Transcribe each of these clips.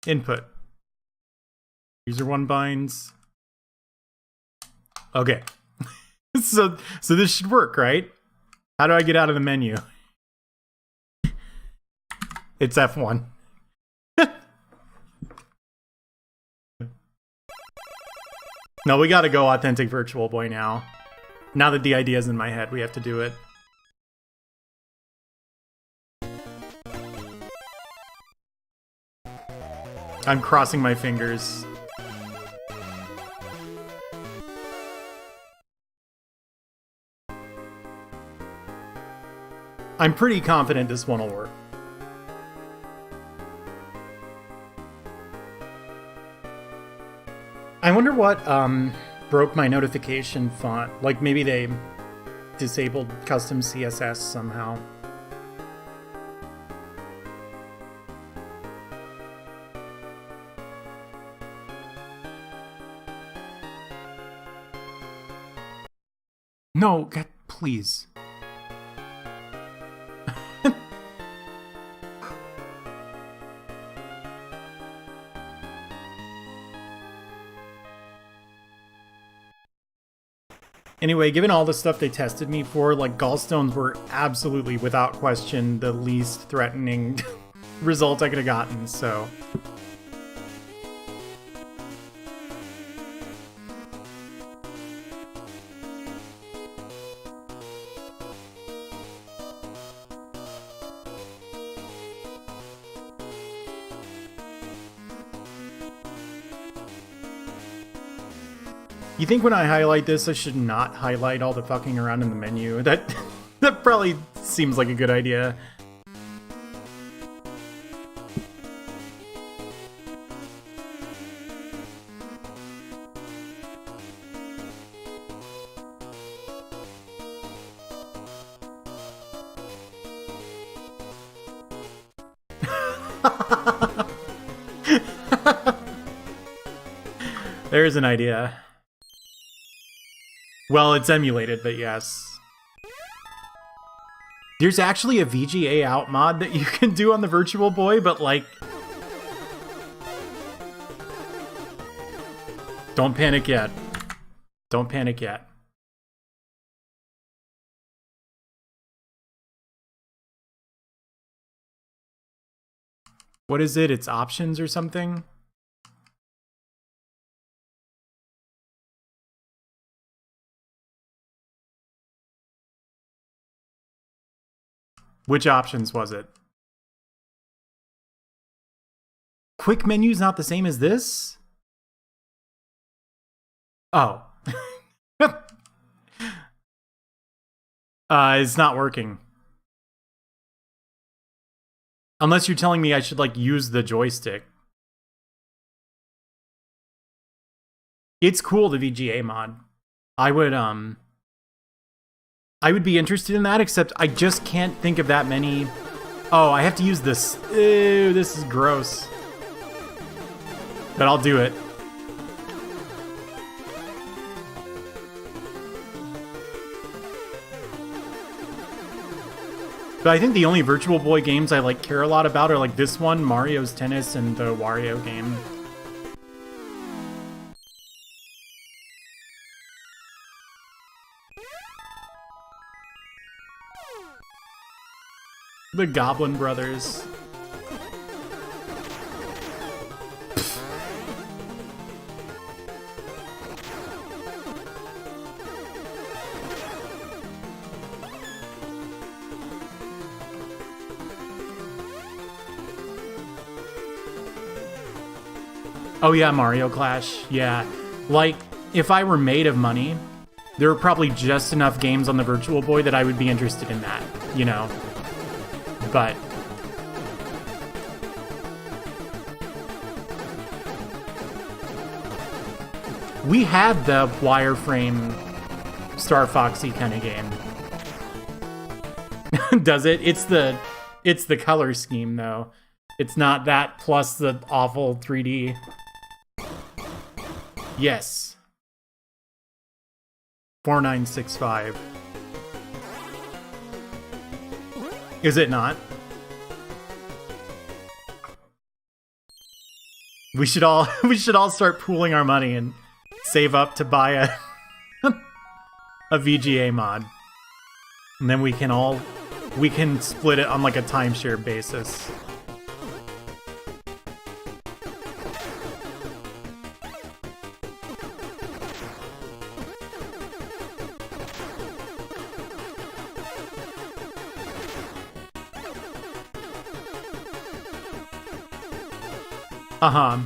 Input. User 1 binds. Okay. So this should work, right? How do I get out of the menu? It's F1. No, we gotta go Authentic Virtual Boy now. Now that the idea's in my head, we have to do it. I'm crossing my fingers. I'm pretty confident this one will work. I wonder what broke my notification font. Like maybe they disabled custom CSS somehow. No, God, please. Anyway, given all the stuff they tested me for, like, gallstones were absolutely, without question, the least threatening result I could have gotten, so... You think when I highlight this, I should not highlight all the fucking around in the menu? That probably seems like a good idea. There's an idea. Well, it's emulated, but yes. There's actually a VGA Out mod that you can do on the Virtual Boy, but like... Don't panic yet. Don't panic yet. What is it? It's options or something? Which options was it? Quick menu's not the same as this? Oh. It's not working. Unless you're telling me I should, like, use the joystick. It's cool, the VGA mod. I would be interested in that, except I just can't think of that many... Oh, I have to use this. Ew, this is gross. But I'll do it. But I think the only Virtual Boy games I like care a lot about are like this one, Mario's Tennis, and the Wario game. The Goblin Brothers. Oh yeah, Mario Clash. Yeah. Like, if I were made of money, there are probably just enough games on the Virtual Boy that I would be interested in that, you know? But we had the wireframe Star Foxy kind of game. Does it? It's the color scheme though. It's not that plus the awful 3D. Yes. 4965. Is it not? We should all start pooling our money and save up to buy a a VGA mod. And then we can split it on like a timeshare basis. Uh-huh.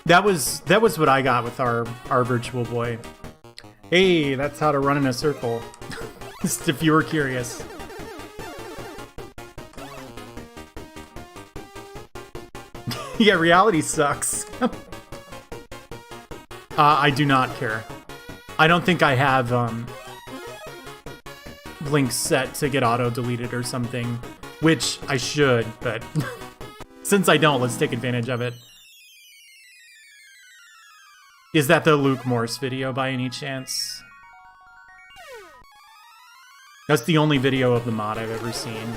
That was what I got with our Virtual Boy. Hey, that's how to run in a circle. Just if you were curious. Yeah, reality sucks. I do not care. I don't think I have links set to get auto-deleted or something, which I should, but since I don't, let's take advantage of it. Is that the Luke Morse video by any chance? That's the only video of the mod I've ever seen.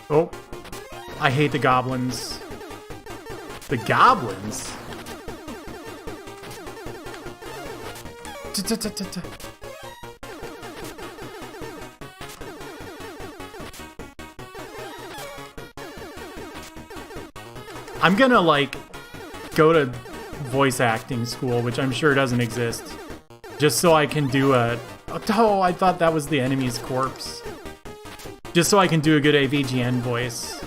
Oh, I hate the goblins. The goblins? I'm gonna, like, go to voice acting school, which I'm sure doesn't exist, just so I can do a... Oh, I thought that was the enemy's corpse. Just so I can do a good AVGN voice.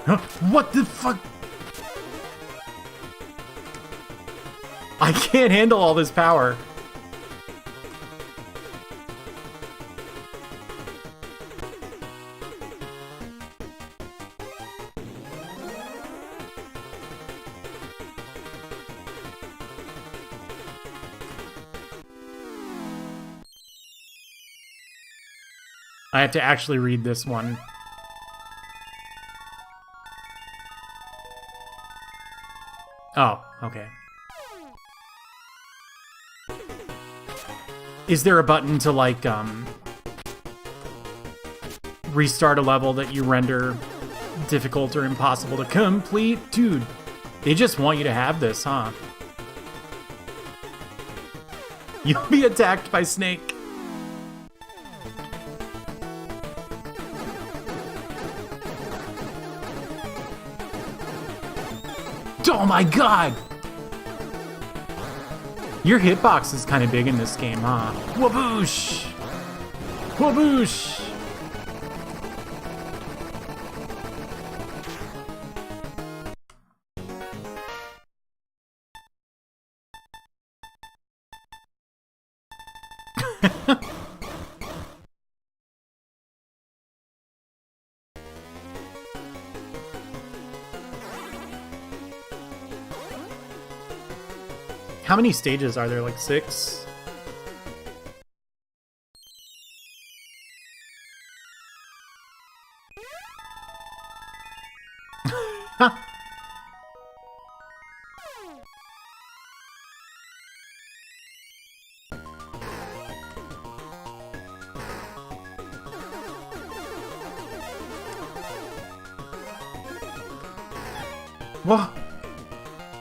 Huh? What the fuck? I can't handle all this power. I have to actually read this one. Oh, okay. Is there a button to, like, restart a level that you render difficult or impossible to complete? Dude, they just want you to have this, huh? You'll be attacked by Snake. Oh my god! Your hitbox is kind of big in this game, huh? Waboosh! Waboosh! How many stages are there? Like 6? Whoa.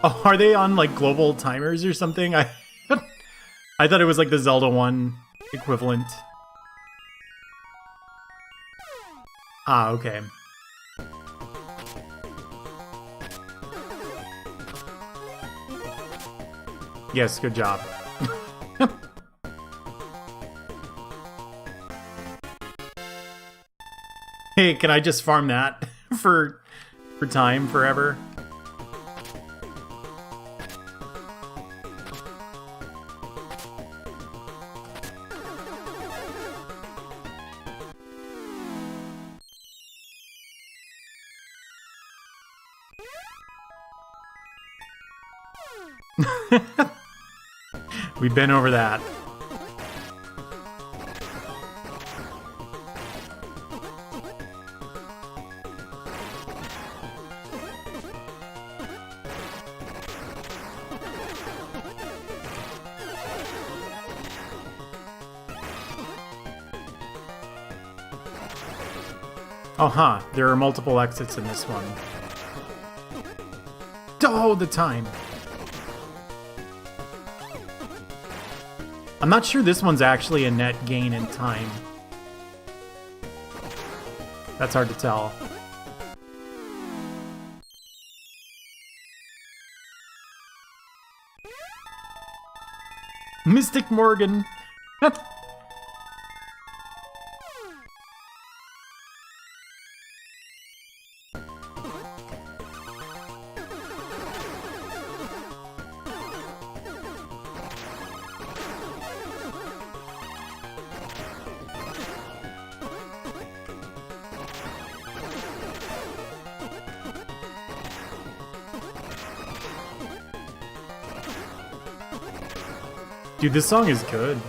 Oh, are they on, like, global timers or something? I thought it was, like, the Zelda 1 equivalent. Ah, okay. Yes, good job. Hey, can I just farm that for time forever? We've been over that. Oh, huh. There are multiple exits in this one. Oh, the time. I'm not sure this one's actually a net gain in time. That's hard to tell. Mystic Morgan. Dude, this song is good.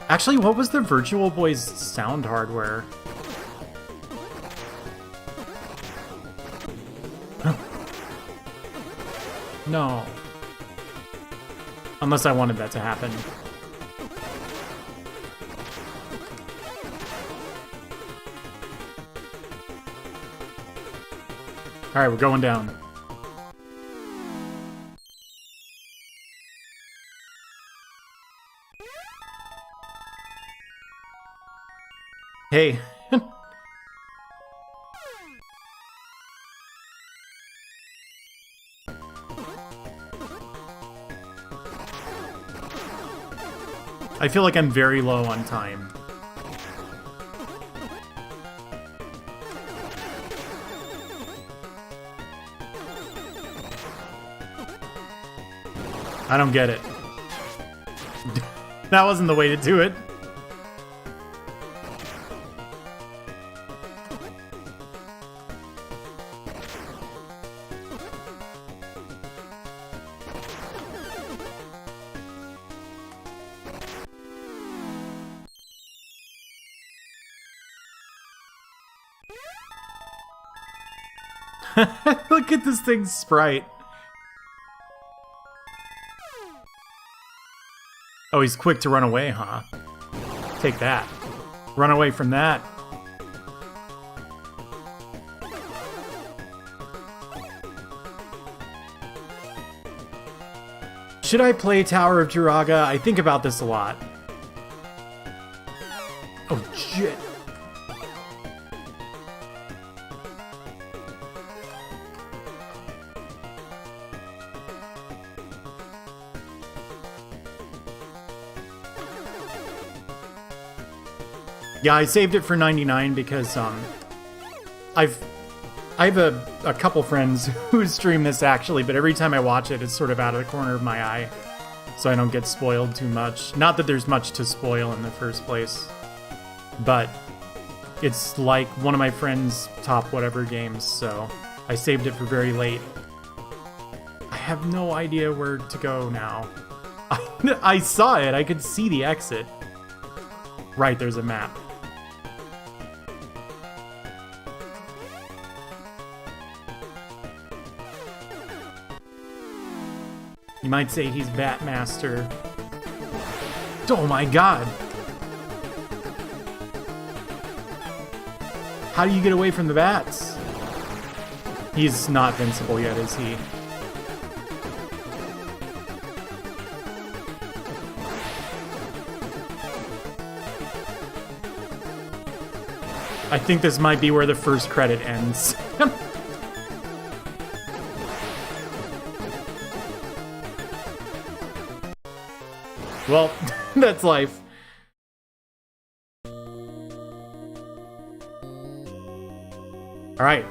Actually, what was the Virtual Boy's sound hardware? No. Unless I wanted that to happen. Alright, we're going down. Hey. I feel like I'm very low on time. I don't get it. That wasn't the way to do it. Look at this thing's sprite. Oh, he's quick to run away, huh? Take that. Run away from that. Should I play Tower of Turaga? I think about this a lot. Oh, shit. Yeah, I saved it for 99 because I have a couple friends who stream this actually, but every time I watch it, it's sort of out of the corner of my eye, so I don't get spoiled too much. Not that there's much to spoil in the first place, but it's like one of my friends' top whatever games, so I saved it for very late. I have no idea where to go now. I saw it, I could see the exit. Right, there's a map. You might say he's Batmaster. Oh my god! How do you get away from the bats? He's not invincible yet, is he? I think this might be where the first credit ends. Well, that's life. All right.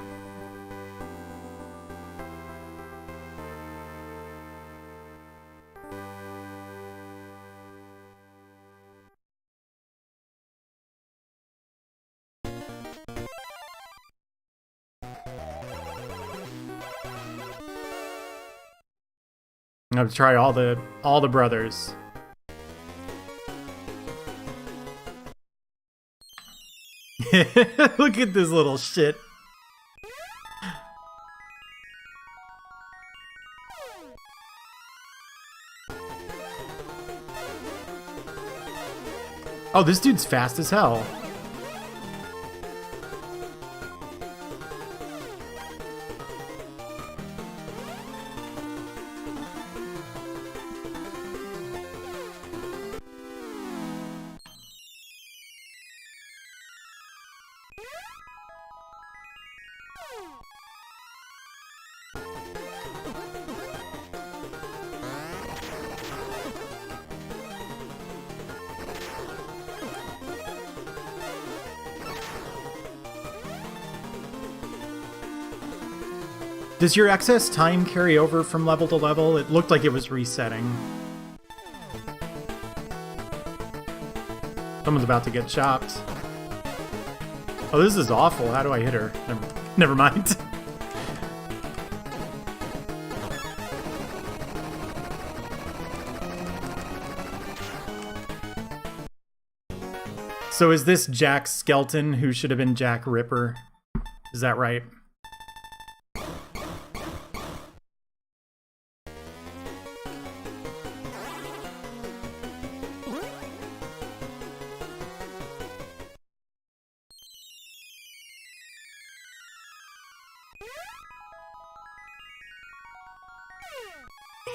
I'm gonna try all the brothers. Look at this little shit. Oh, this dude's fast as hell. Does your excess time carry over from level to level? It looked like it was resetting. Someone's about to get chopped. Oh, this is awful. How do I hit her? Never mind. So is this Jack Skelton who should have been Jack Ripper? Is that right?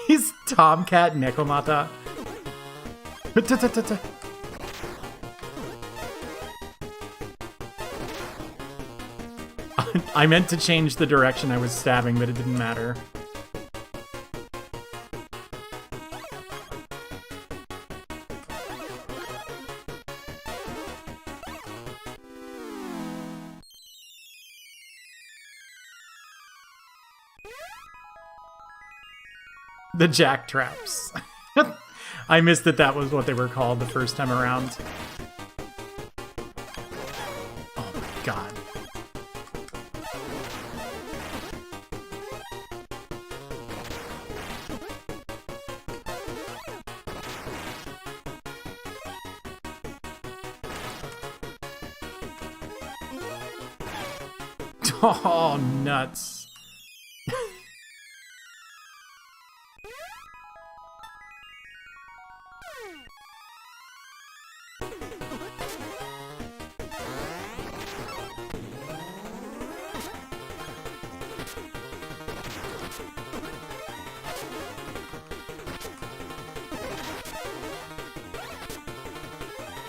He's Tomcat Nekomata. I meant to change the direction I was stabbing, but it didn't matter. The jack traps. I missed that was what they were called the first time around. Oh my god. Oh, nuts.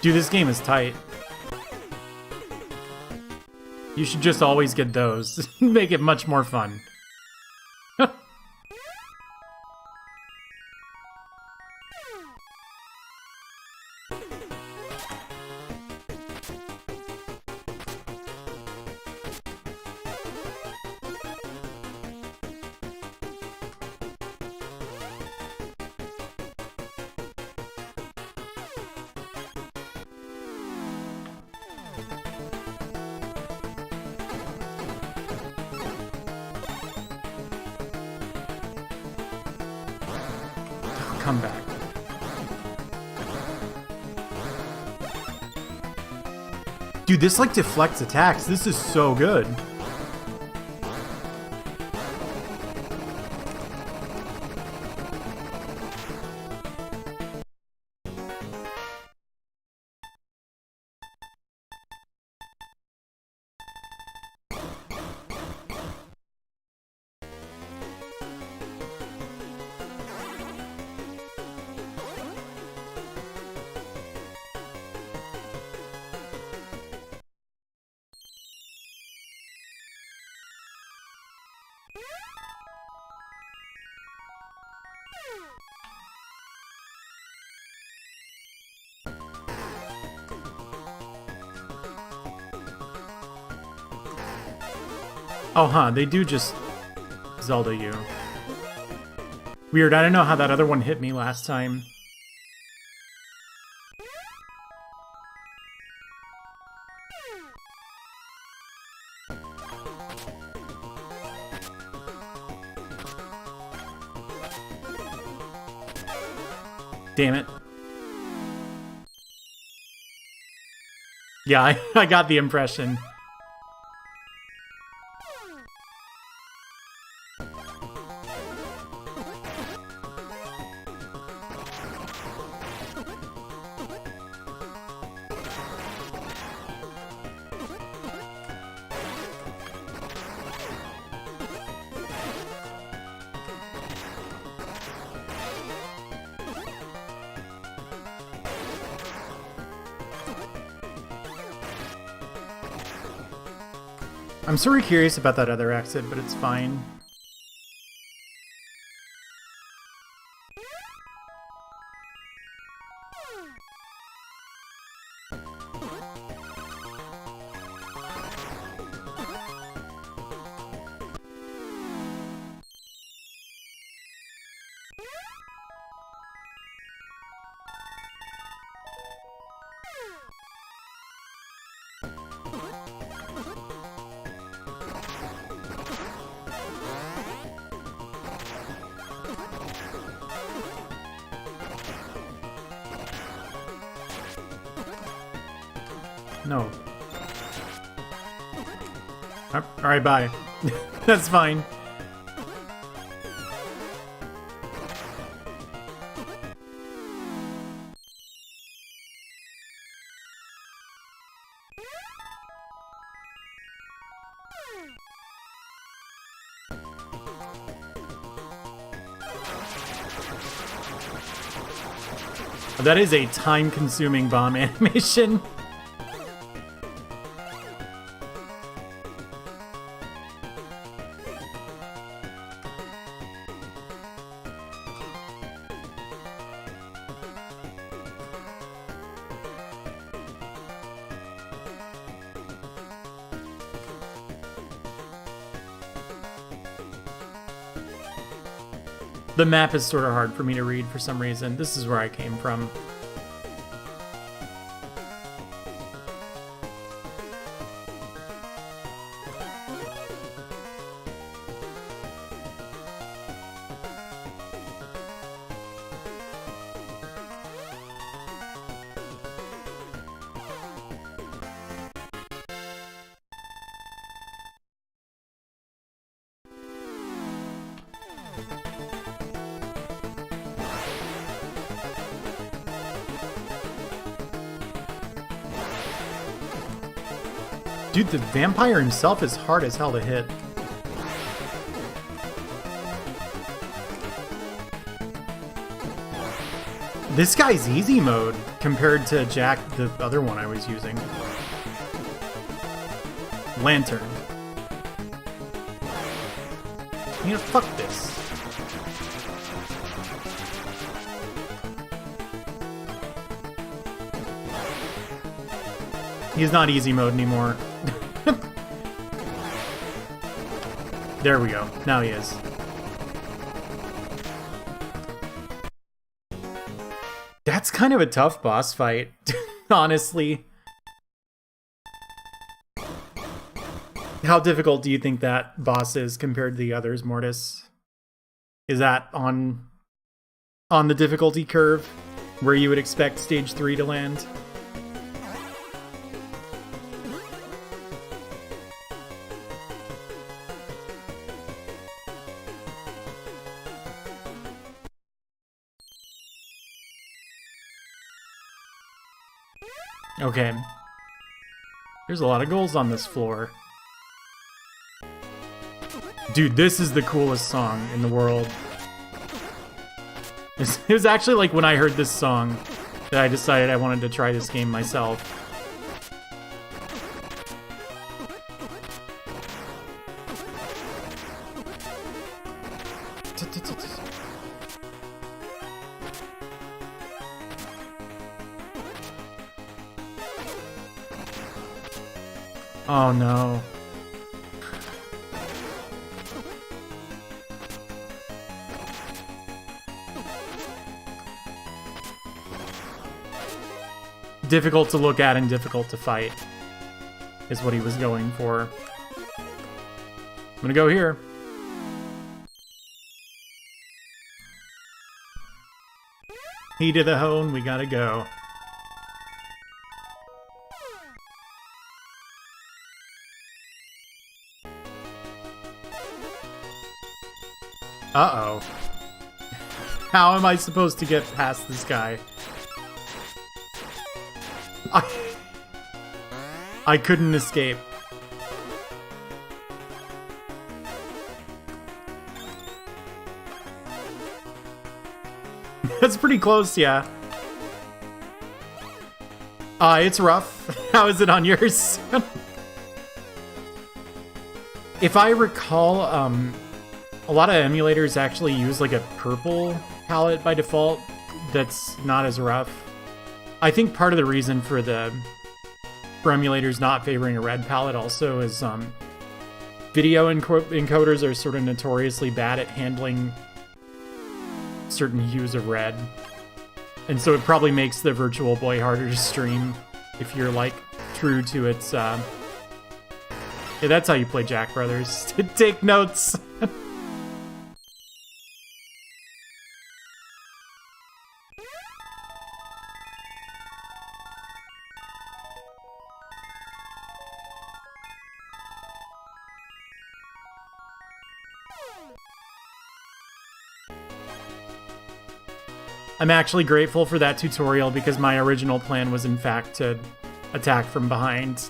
Dude, this game is tight. You should just always get those. Make it much more fun. Come back. Dude, this like deflects attacks. This is so good. Oh, huh, they do just Zelda you. Weird, I don't know how that other one hit me last time. Damn it. Yeah, I got the impression. I'm sort of curious about that other exit, but it's fine. No. Alright, bye. That's fine. That is a time-consuming bomb animation. The map is sort of hard for me to read for some reason. This is where I came from. Dude, the vampire himself is hard as hell to hit. This guy's easy mode compared to Jack, the other one I was using. Lantern. You know, fuck this. He's not easy mode anymore. There we go. Now he is. That's kind of a tough boss fight, honestly. How difficult do you think that boss is compared to the others, Mortis? Is that on the difficulty curve where you would expect stage 3 to land? Okay. There's a lot of goals on this floor. Dude, this is the coolest song in the world. It was actually like when I heard this song that I decided I wanted to try this game myself. Oh no. Difficult to look at and difficult to fight is what he was going for. I'm gonna go here. Heat of the hone, we gotta go. Uh-oh. How am I supposed to get past this guy? I couldn't escape. That's pretty close, yeah. It's rough. How is it on yours? If I recall, a lot of emulators actually use like a purple palette by default that's not as rough. I think part of the reason for emulators not favoring a red palette also is video encoders are sort of notoriously bad at handling certain hues of red. And so it probably makes the Virtual Boy harder to stream if you're like true to its yeah, that's how you play Jack Brothers. Take notes. I'm actually grateful for that tutorial because my original plan was in fact to attack from behind.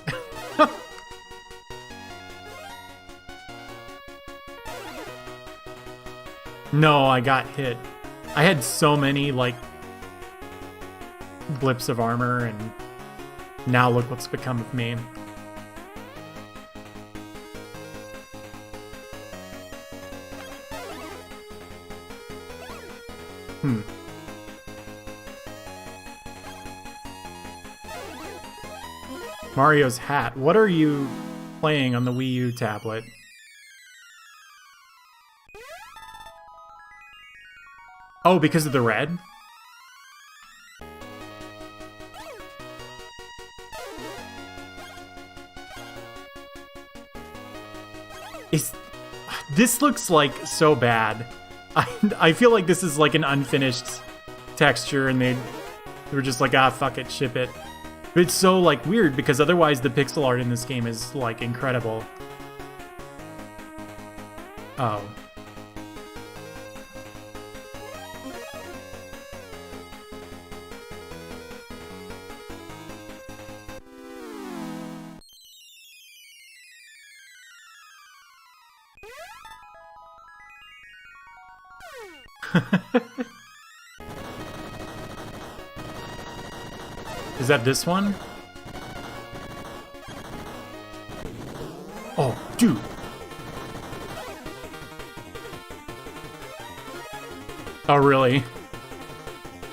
No, I got hit. I had so many, like, blips of armor, and now look what's become of me. Mario's hat. What are you playing on the Wii U tablet? Oh, because of the red? This looks like so bad. I feel like this is like an unfinished texture and they were just like, ah, fuck it, ship it. But it's so like weird because otherwise the pixel art in this game is like incredible. Oh. Is that this one? Oh, dude. Oh, really?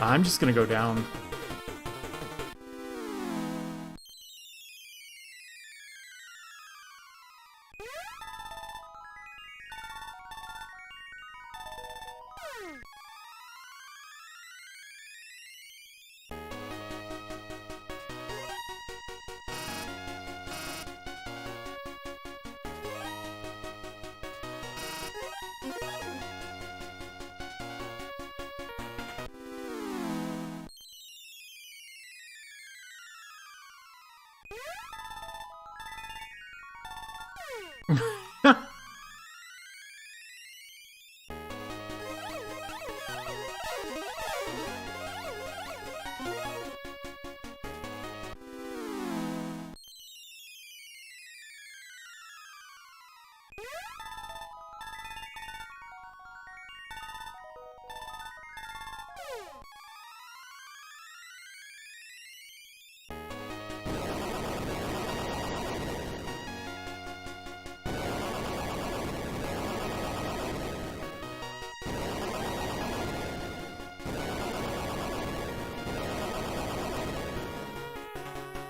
I'm just gonna go down.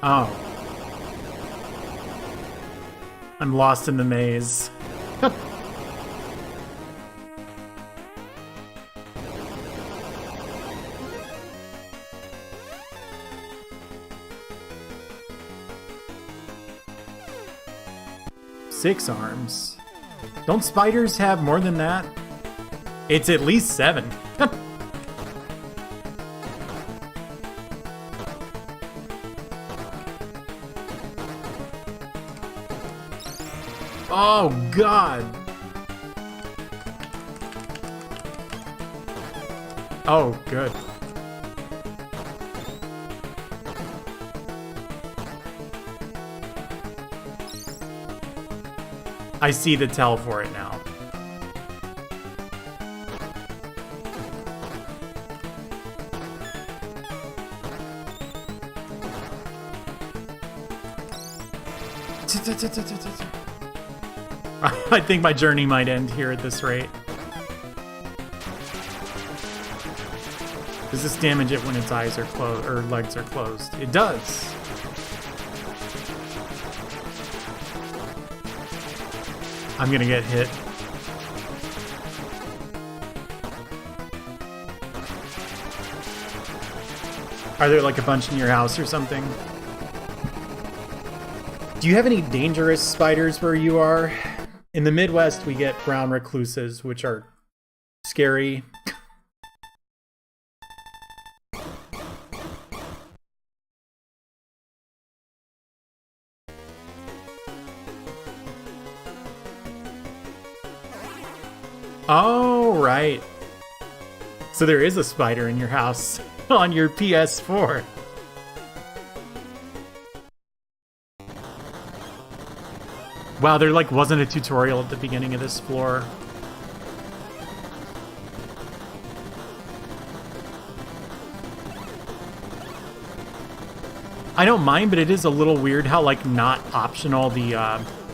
Oh. I'm lost in the maze. Six arms. Don't spiders have more than that? It's at least 7. Oh, God. Oh, good. I see the tell for it now. I think my journey might end here at this rate. Does this damage it when its eyes are closed or legs are closed? It does. I'm gonna get hit. Are there like a bunch in your house or something? Do you have any dangerous spiders where you are? In the Midwest, we get brown recluses, which are scary. Oh, right. So there is a spider in your house on your PS4. Wow, there like wasn't a tutorial at the beginning of this floor. I don't mind, but it is a little weird how like not optional the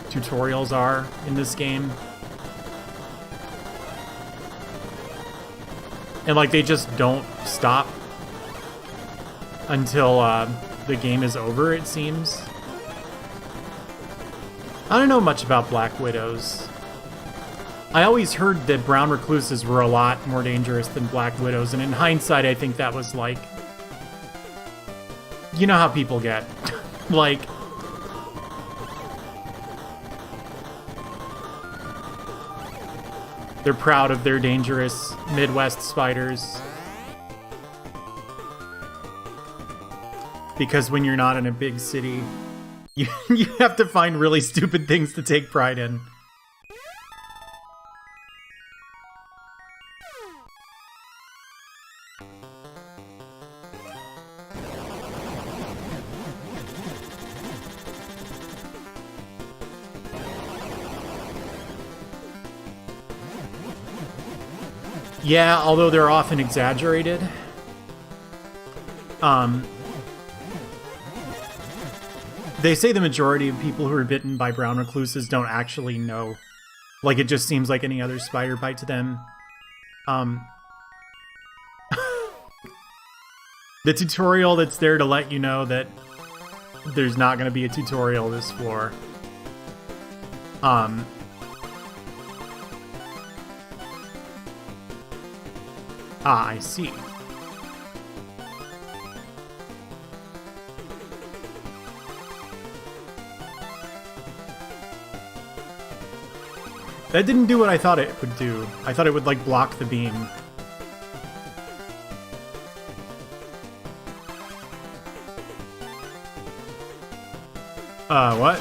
tutorials are in this game. And like they just don't stop until the game is over, it seems. I don't know much about Black Widows. I always heard that brown recluses were a lot more dangerous than Black Widows, and in hindsight, I think that was like... You know how people get. Like... They're proud of their dangerous Midwest spiders. Because when you're not in a big city... You have to find really stupid things to take pride in. Yeah, although they're often exaggerated. They say the majority of people who are bitten by brown recluses don't actually know. Like, it just seems like any other spider bite to them. The tutorial that's there to let you know that there's not going to be a tutorial this floor. Ah, I see. That didn't do what I thought it would do. I thought it would, like, block the beam. What?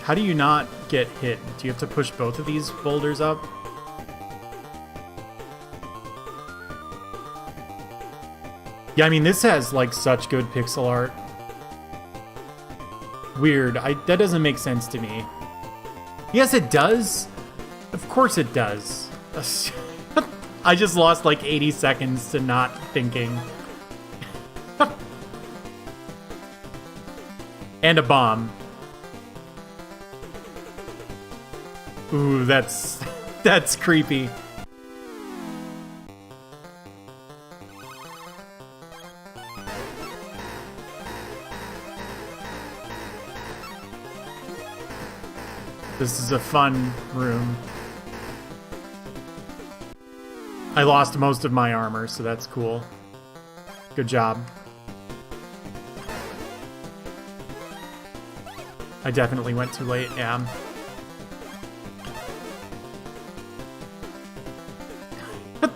How do you not get hit? Do you have to push both of these boulders up? Yeah, I mean, this has, like, such good pixel art. Weird. That doesn't make sense to me. Yes, it does. Of course it does. I just lost, like, 80 seconds to not thinking. And a bomb. Ooh, that's creepy. This is a fun room. I lost most of my armor, so that's cool. Good job. I definitely went too late, yeah.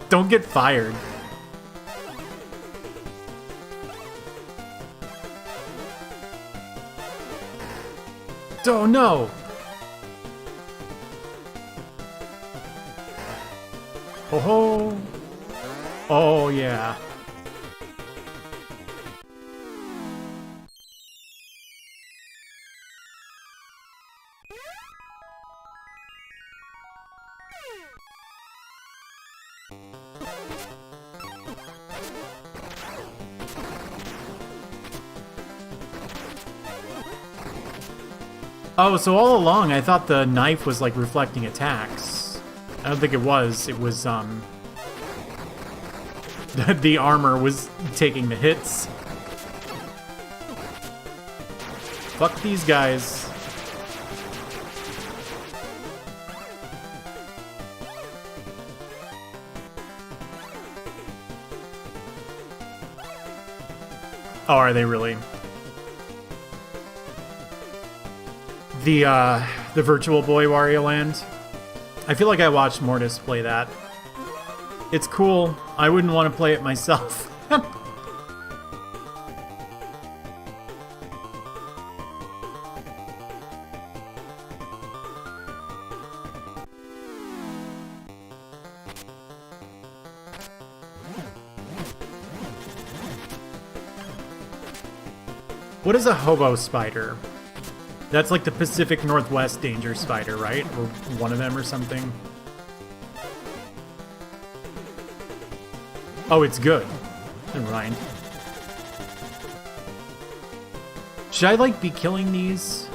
Don't get fired. Oh no! Oh ho! Oh yeah. Oh, so all along I thought the knife was like reflecting attacks. I don't think it was. It was, the armor was taking the hits. Fuck these guys. Oh, are they really? The Virtual Boy Warioland. I feel like I watched Mortis play that. It's cool. I wouldn't want to play it myself. What is a hobo spider? That's like the Pacific Northwest danger spider, right? Or one of them or something. Oh, it's good. Never mind. Should I, like, be killing these?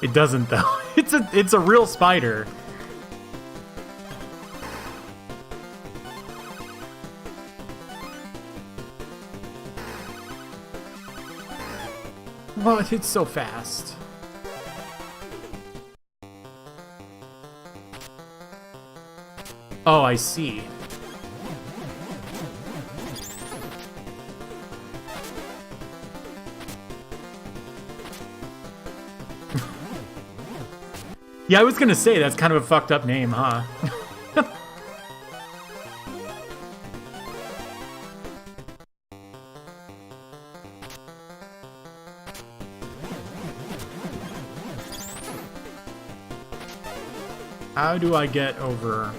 It doesn't, though. It's a real spider. Oh, it's so fast. Oh, I see. Yeah, I was gonna say, that's kind of a fucked up name, huh? How do I get over?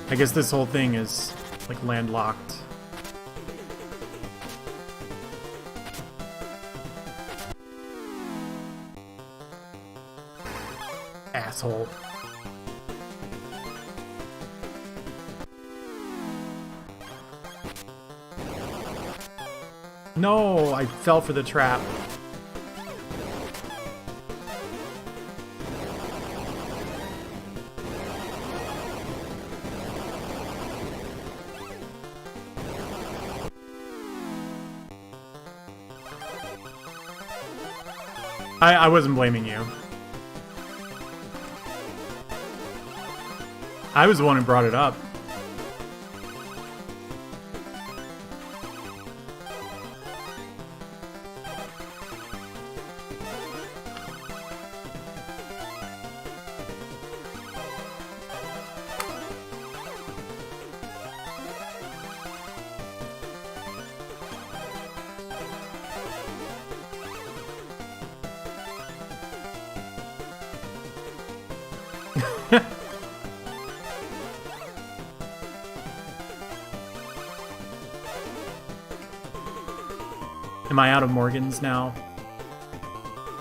I guess this whole thing is, like, landlocked. Asshole. No, I fell for the trap. I wasn't blaming you. I was the one who brought it up. Am I out of Morgans now?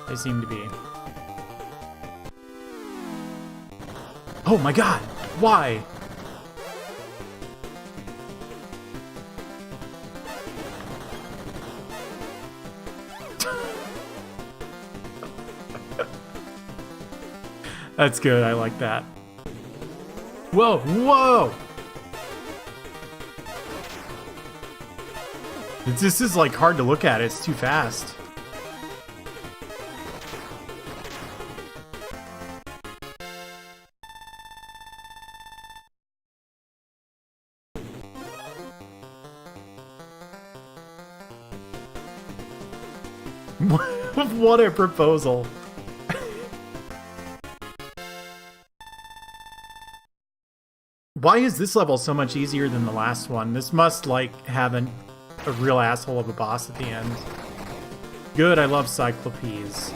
I seem to be. Oh my god! Why? That's good, I like that. Whoa, whoa! This is like hard to look at, it's too fast. What a proposal. Why is this level so much easier than the last one? This must, like, have a real asshole of a boss at the end. Good, I love Cyclopes.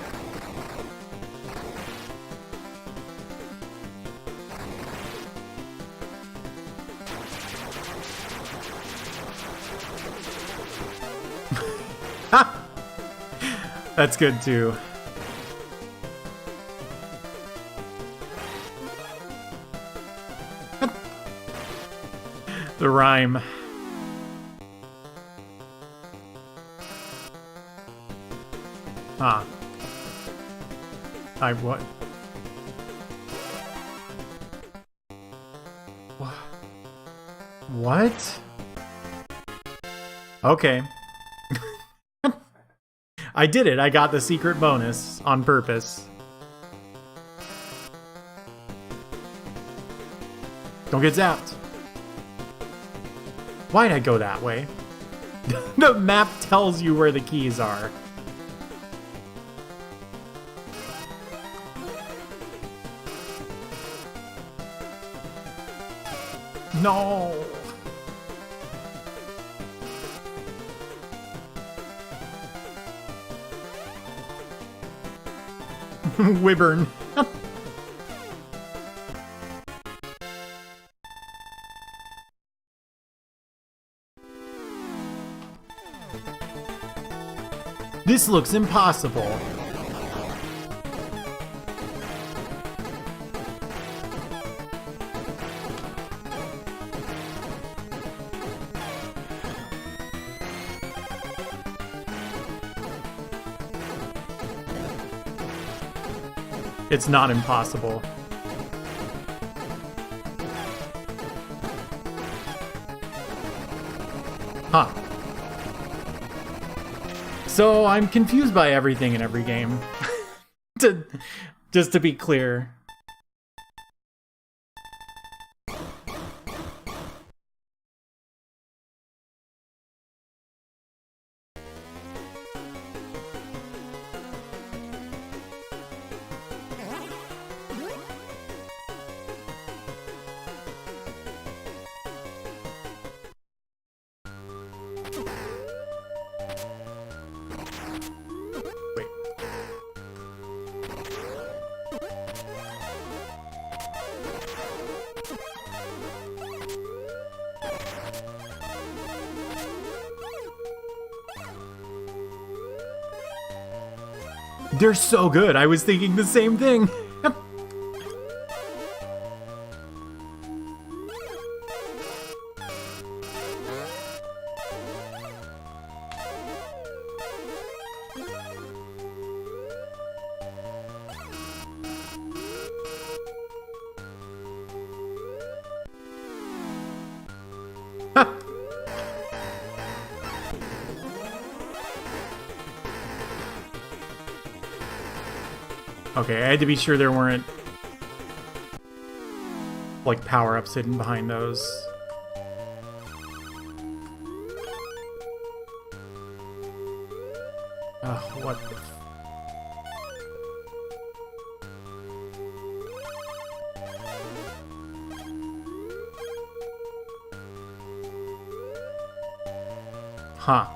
That's good too. The rhyme. Huh. What? What? Okay. I did it. I got the secret bonus on purpose. Don't get zapped. Why'd I go that way? The map tells you where the keys are. No. Wyvern. This looks impossible. It's not impossible. Huh. So I'm confused by everything in every game. Just to be clear. They're so good. I was thinking the same thing. Okay, I had to be sure there weren't, like, power-ups hidden behind those. Oh, what the... Huh.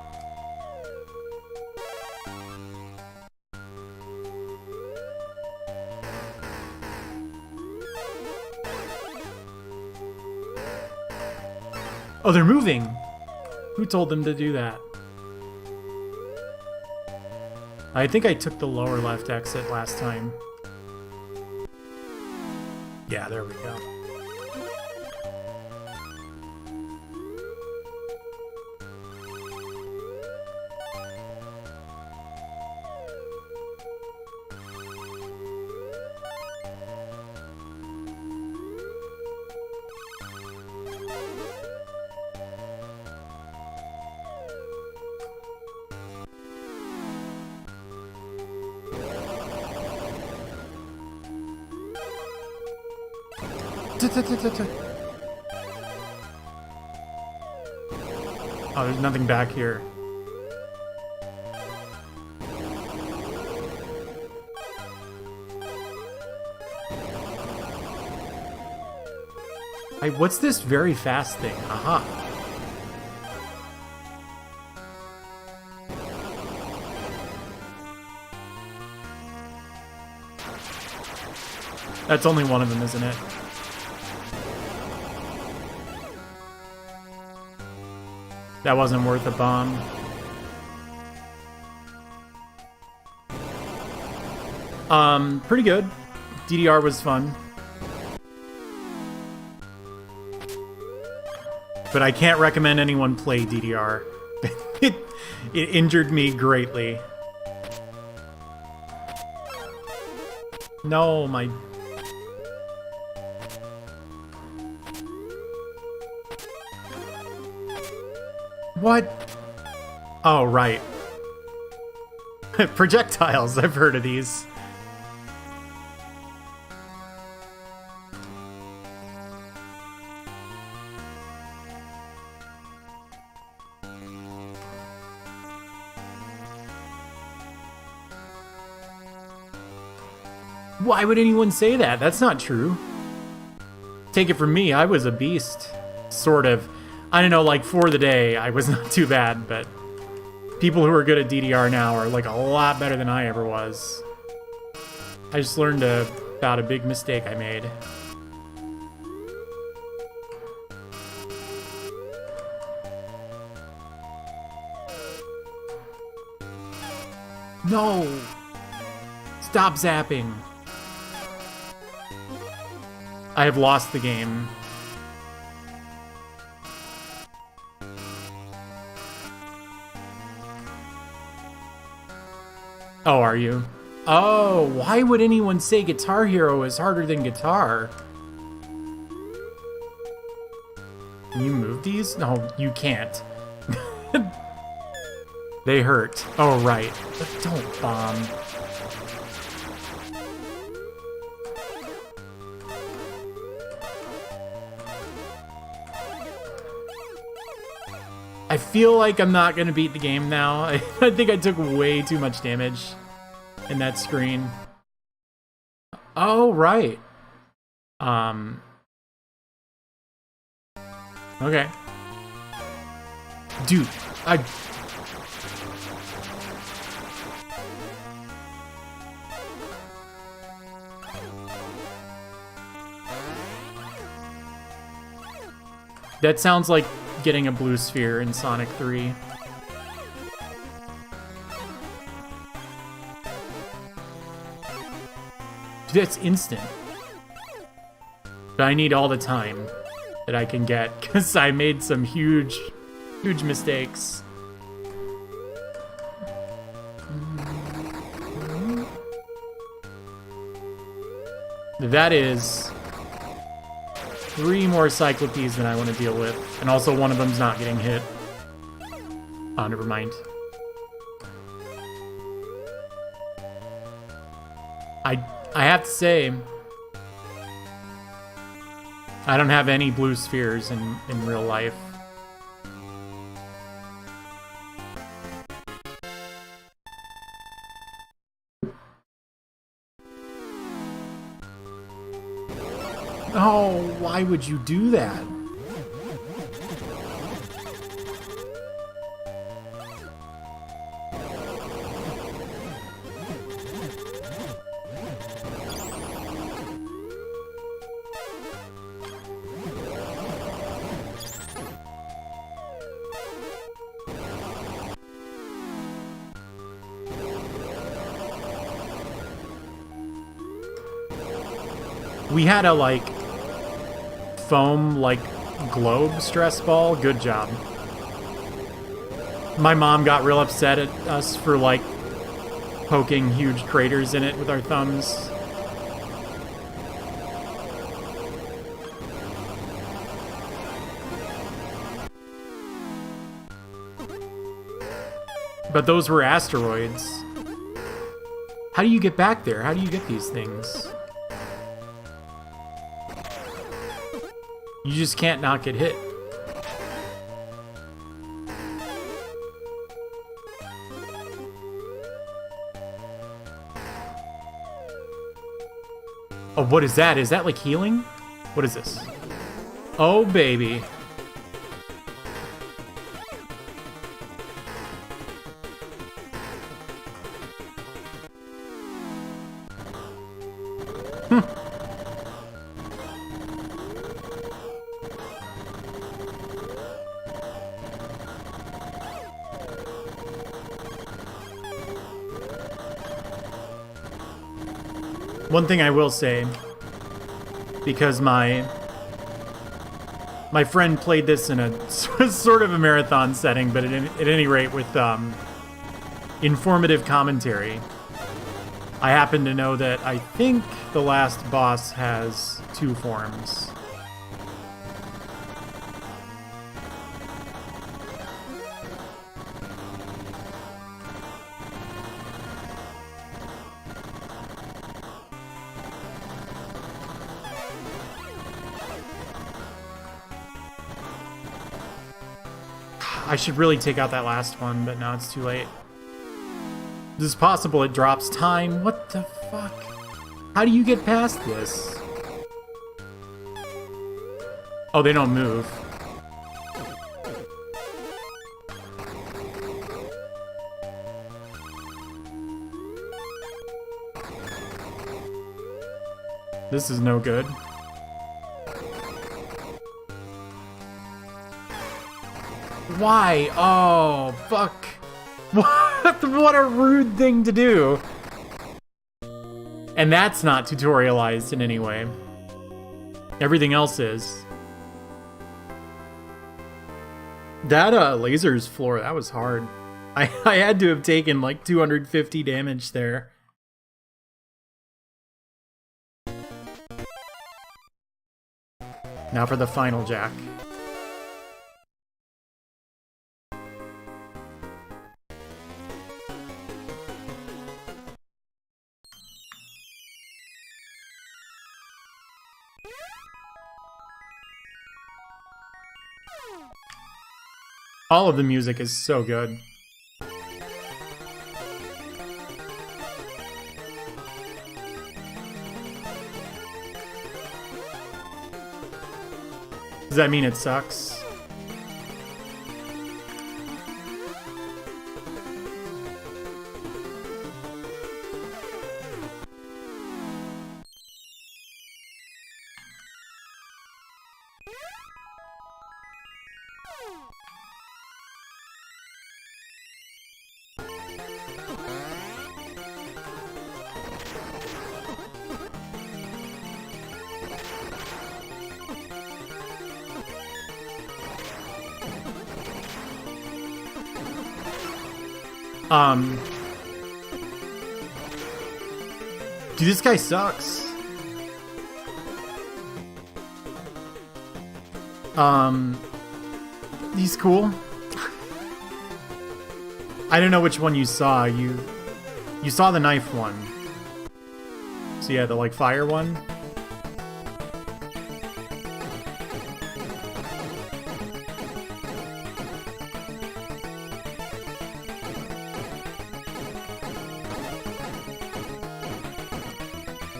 Oh, they're moving! Who told them to do that? I think I took the lower left exit last time. Yeah, there we go. Oh, there's nothing back here. What's this very fast thing? Aha. That's only one of them, isn't it? That wasn't worth a bomb. Pretty good. DDR was fun. But I can't recommend anyone play DDR. it injured me greatly. No, my... What? Oh, right. Projectiles, I've heard of these. Why would anyone say that? That's not true. Take it from me, I was a beast. Sort of. I don't know, like, for the day, I was not too bad, but people who are good at DDR now are, like, a lot better than I ever was. I just learned about a big mistake I made. No! Stop zapping. I have lost the game. Oh, are you? Oh, why would anyone say Guitar Hero is harder than Guitar? Can you move these? No, you can't. They hurt. Oh, right. But don't bomb. I feel like I'm not gonna beat the game now. I think I took way too much damage in that screen. Oh, right. Okay. Dude, that sounds like getting a blue sphere in Sonic 3. That's instant. But I need all the time that I can get, because I made some huge mistakes. That is 3 more Cyclopes than I want to deal with. And also one of them's not getting hit. Oh, never mind. I have to say, I don't have any blue spheres in real life. Oh, why would you do that? We had a, like, foam, like, globe stress ball. Good job. My mom got real upset at us for, like, poking huge craters in it with our thumbs. But those were asteroids. How do you get back there? How do you get these things? You just can't not get hit. Oh, what is that? Is that like healing? What is this? Oh, baby. One thing I will say, because my friend played this in a sort of a marathon setting, but at any rate with informative commentary, I happen to know that I think the last boss has 2 forms. I should really take out that last one, but now it's too late. This is possible it drops time. What the fuck? How do you get past this? Oh, they don't move. This is no good. Why? Oh, fuck. What a rude thing to do. And that's not tutorialized in any way. Everything else is. That lasers floor, that was hard. I had to have taken like 250 damage there. Now for the final jack. All of the music is so good. Does that mean it sucks? Dude, this guy sucks. He's cool. I don't know which one you saw. You saw the knife one. So yeah, the like fire one.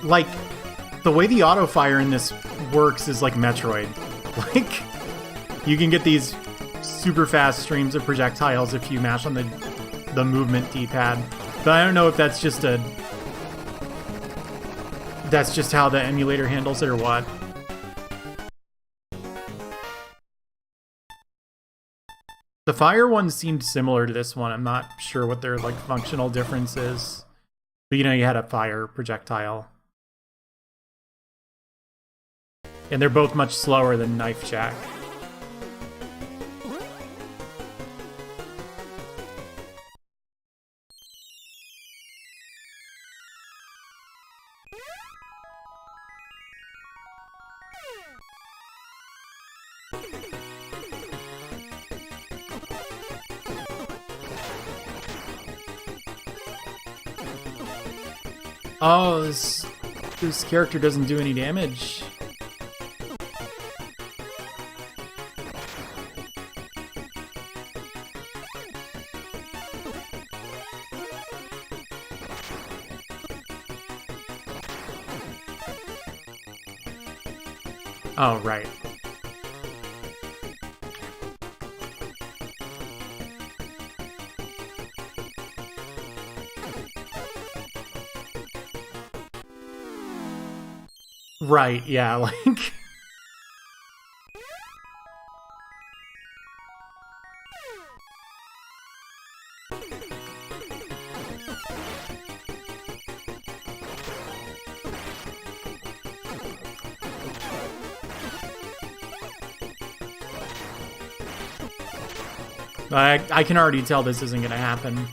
Like, the way the auto fire in this works is like Metroid. Like, you can get these super fast streams of projectiles if you mash on the movement D-pad. But I don't know if that's just how the emulator handles it or what. The fire one seemed similar to this one. I'm not sure what their like functional difference is. But you know, you had a fire projectile. And they're both much slower than Knife Jack. Oh, this character doesn't do any damage. Oh, right. Right, yeah, like... I can already tell this isn't gonna happen.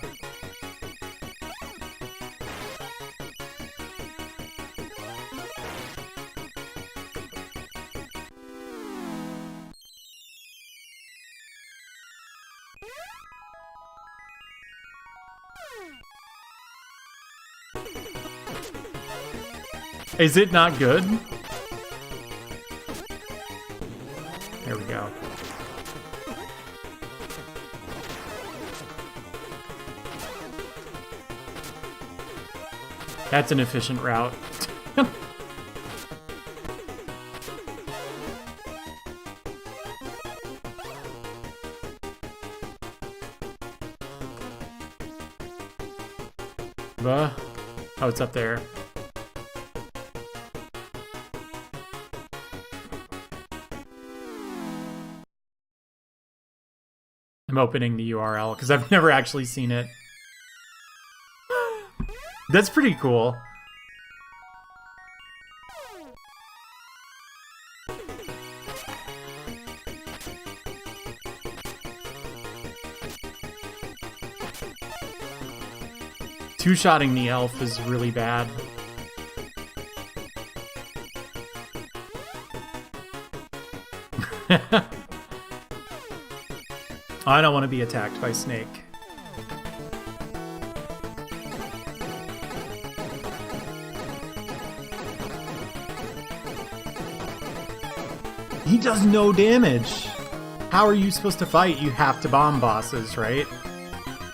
Is it not good? There we go. That's an efficient route. Oh, it's up there. I'm opening the URL because I've never actually seen it. That's pretty cool. Two-shotting the elf is really bad. I don't want to be attacked by Snake. He does no damage. How are you supposed to fight? You have to bomb bosses, right?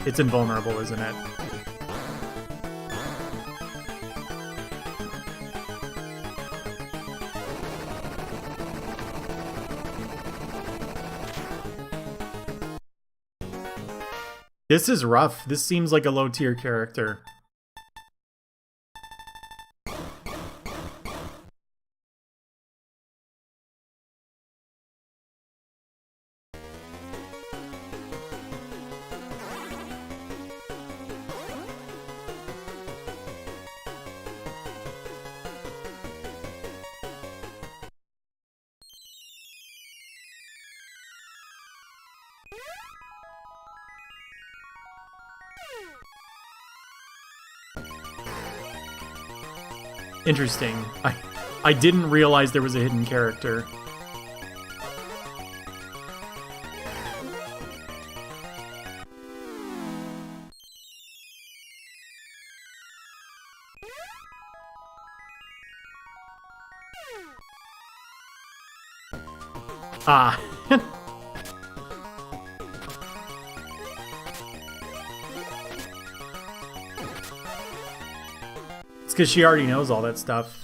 It's invulnerable, isn't it? This is rough. This seems like a low-tier character. Interesting. I didn't realize there was a hidden character. Ah. It's because she already knows all that stuff.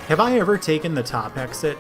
Have I ever taken the top exit?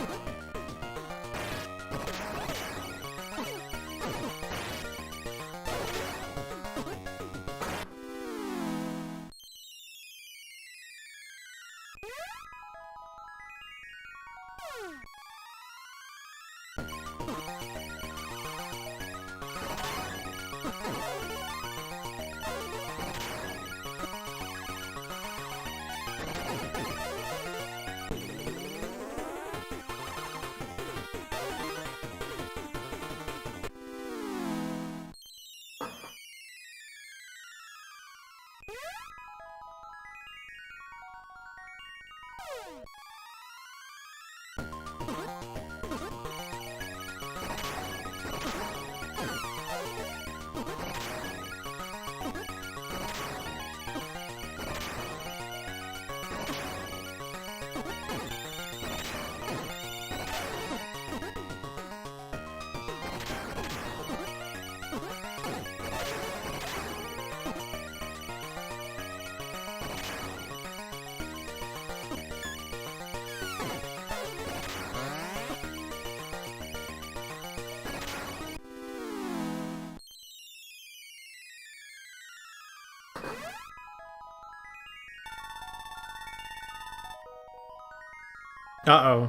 Uh-oh.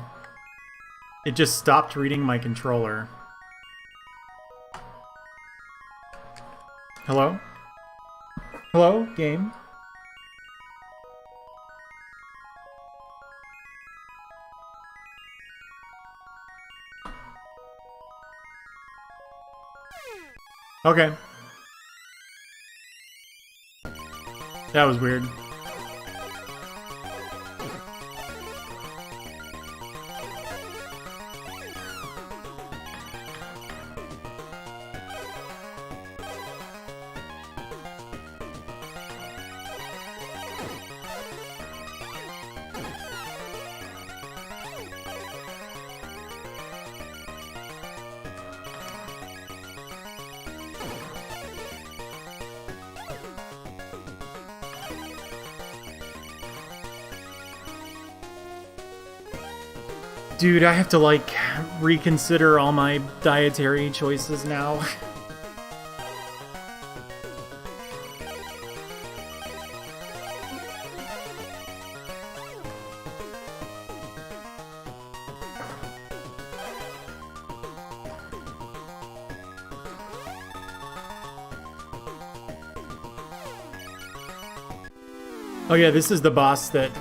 It just stopped reading my controller. Hello? Hello, game? Okay. That was weird. Dude, I have to, like, reconsider all my dietary choices now. Oh yeah, this is the boss that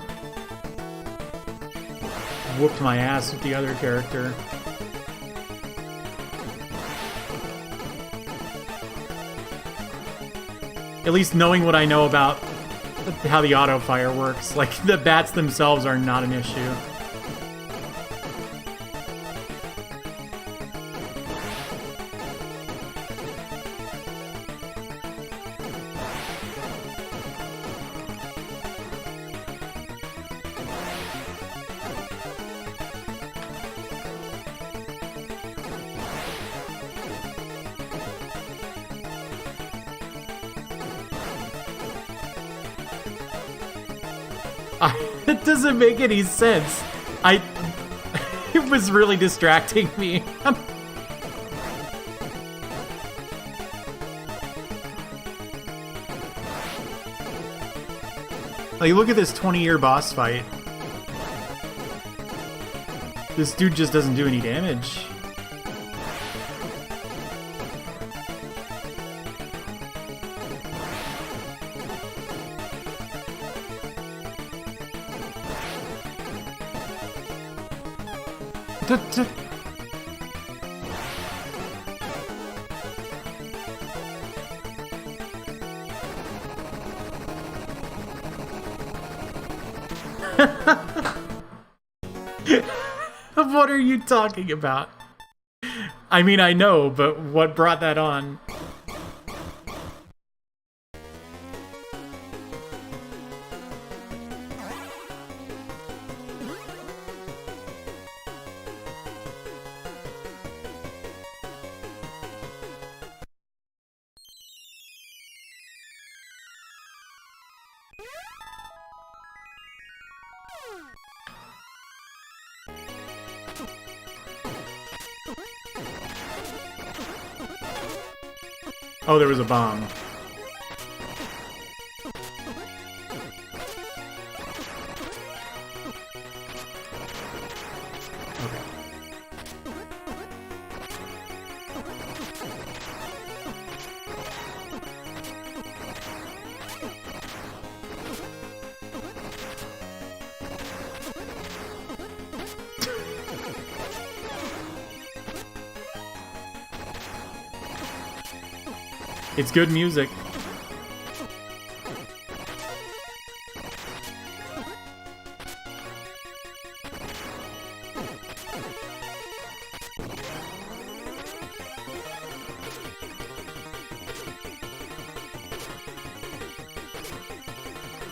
whooped my ass with the other character. At least knowing what I know about how the auto fire works, like the bats themselves are not an issue. It doesn't make any sense. It was really distracting me. Like, look at this 20-year boss fight. This dude just doesn't do any damage. What are you talking about? I mean, I know, but what brought that on? Oh, there was a bomb. Okay. It's good music.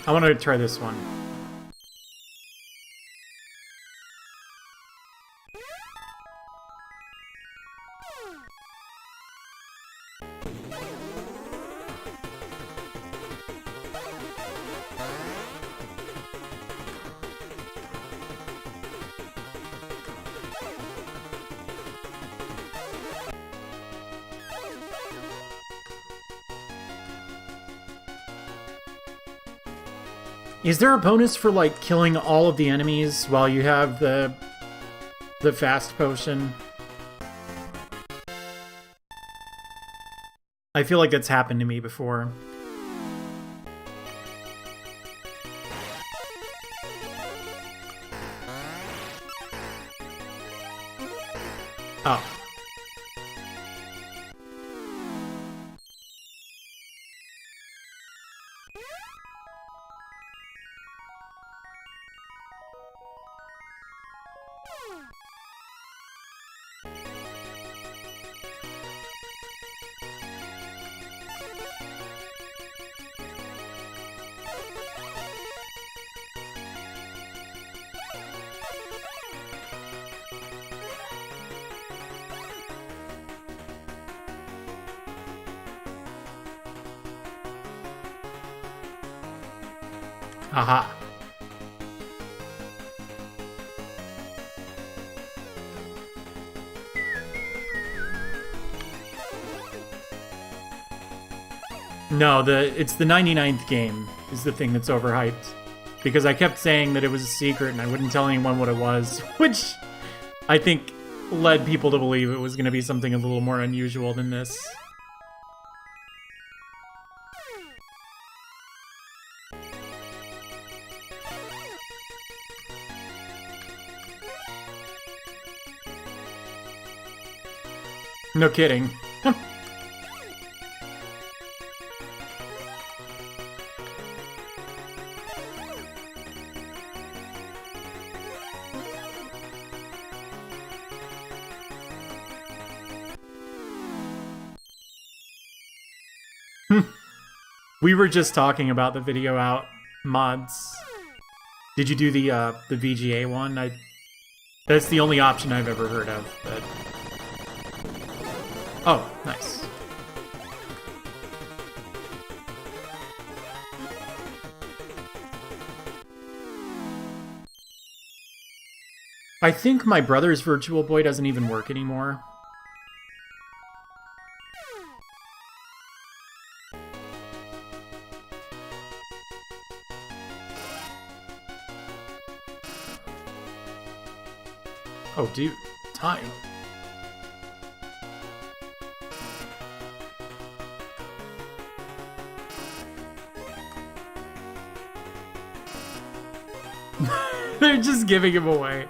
I want to try this one. Is there a bonus for, like, killing all of the enemies while you have the fast potion? I feel like that's happened to me before. Oh. Aha. No, it's the 99th game is the thing that's overhyped. Because I kept saying that it was a secret and I wouldn't tell anyone what it was, which I think led people to believe it was going to be something a little more unusual than this. No kidding. We were just talking about the Video Out mods. Did you do the VGA one? That's the only option I've ever heard of, but... Oh, nice. I think my brother's Virtual Boy doesn't even work anymore. Oh, dude, time. They're just giving him away.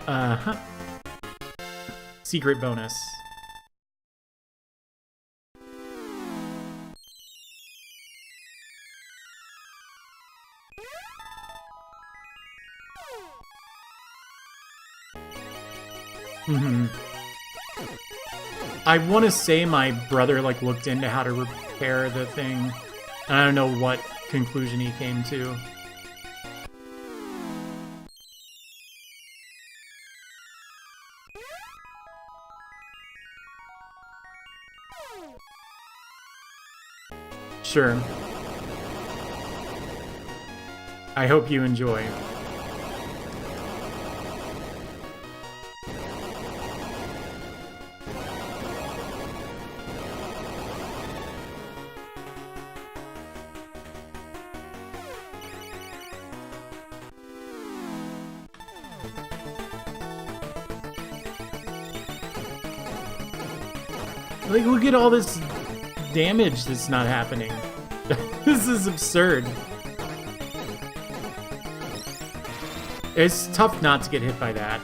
Uh-huh. Secret bonus. I want to say my brother like looked into how to repair the thing. I don't know what conclusion he came to. Sure. I hope you enjoy. Like, look at all this damage that's not happening. This is absurd. It's tough not to get hit by that.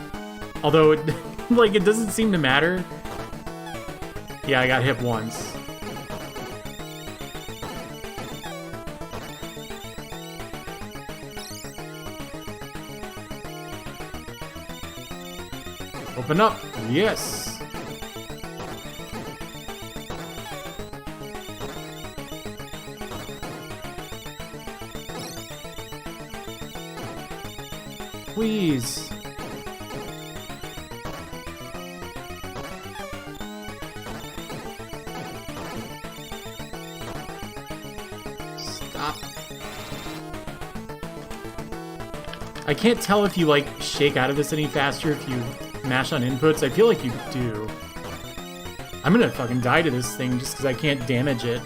Although, like, it doesn't seem to matter. Yeah, I got hit once. Open up. Yes. Please. Stop. I can't tell if you, like, shake out of this any faster if you mash on inputs. I feel like you do. I'm gonna fucking die to this thing just because I can't damage it.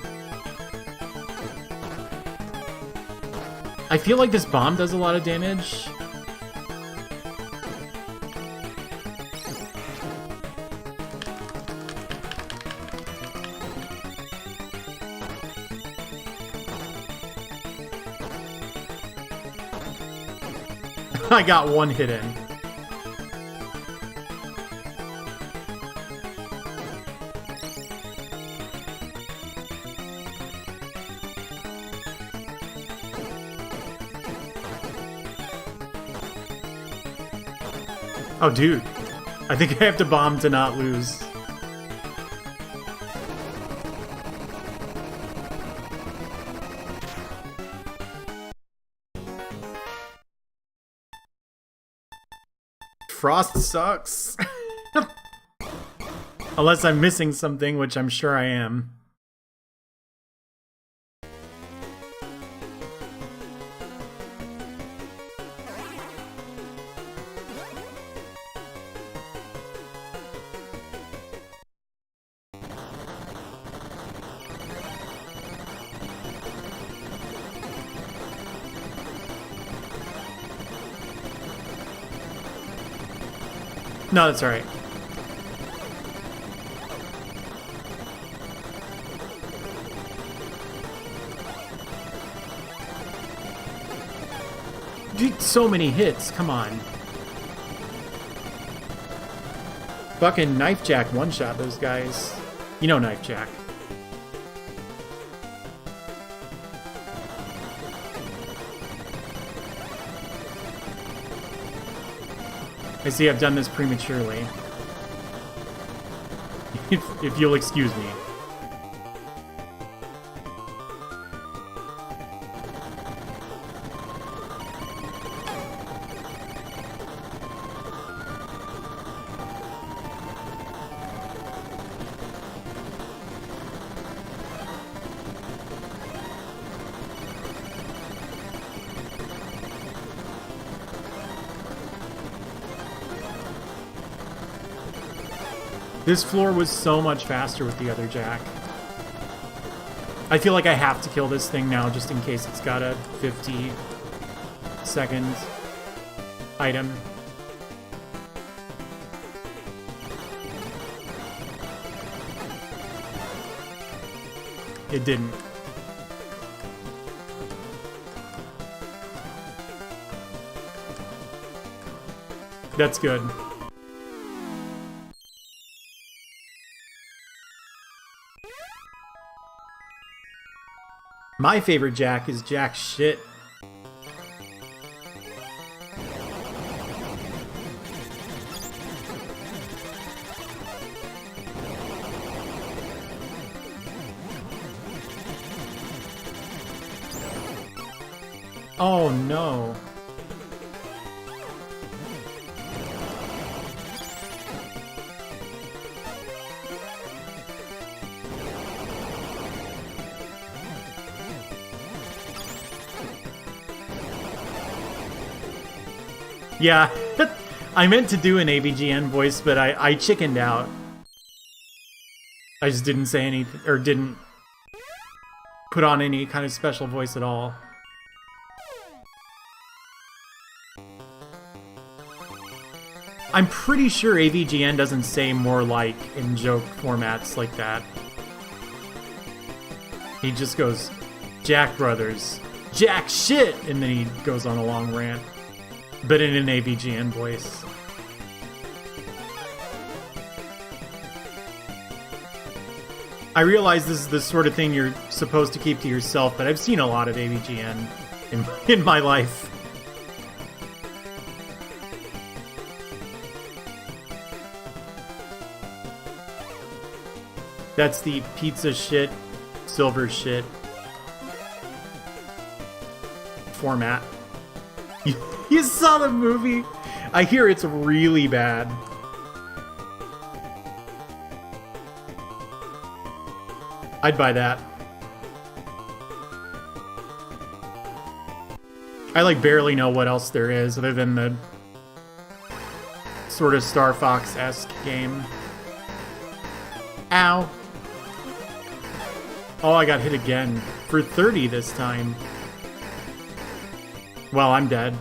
I feel like this bomb does a lot of damage. I got one hit in. Oh, dude. I think I have to bomb to not lose. Frost sucks. Unless I'm missing something, which I'm sure I am. No, that's alright. Dude, so many hits, come on. Fucking Knife Jack one-shot those guys. You know Knife Jack. I see I've done this prematurely. if you'll excuse me. This floor was so much faster with the other Jack. I feel like I have to kill this thing now just in case it's got a 50-second item. It didn't. That's good. My favorite Jack is Jack shit. Oh no. Yeah, I meant to do an AVGN voice, but I chickened out. I just didn't say anything, or didn't put on any kind of special voice at all. I'm pretty sure AVGN doesn't say more like in joke formats like that. He just goes, Jack Brothers, Jack shit, and then he goes on a long rant. But in an AVGN voice. I realize this is the sort of thing you're supposed to keep to yourself, but I've seen a lot of AVGN in my life. That's the pizza shit, silver shit format. You saw the movie? I hear it's really bad. I'd buy that. I like barely know what else there is other than the sort of Star Fox-esque game. Ow. Oh, I got hit again. For 30 this time. Well, I'm dead.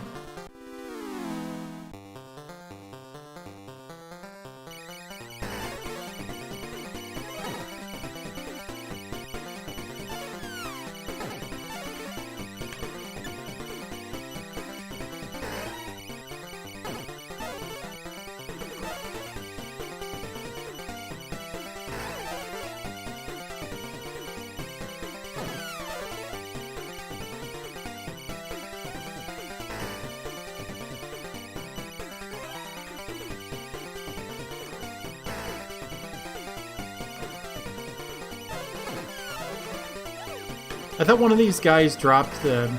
I thought one of these guys dropped the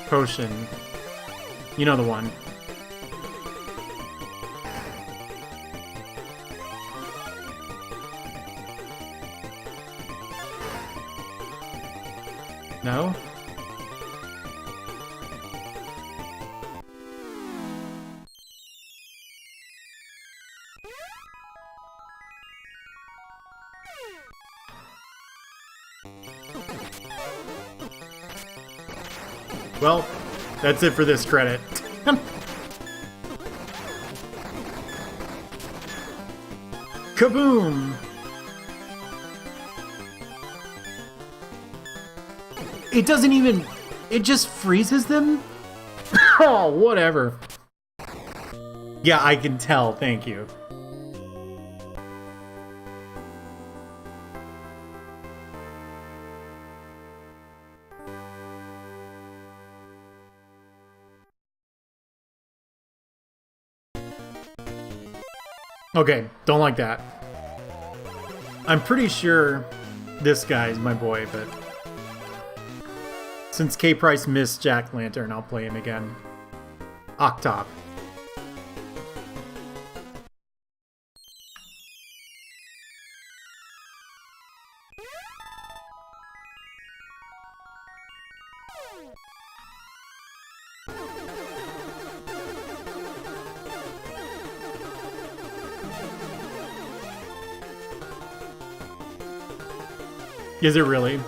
potion. You know the one. No? Well, that's it for this credit. Kaboom! It doesn't even... It just freezes them? Oh, whatever. Yeah, I can tell, thank you. Okay, don't like that. I'm pretty sure this guy's my boy, but since K-Price missed Jack Lantern, I'll play him again. Octop. Is it really?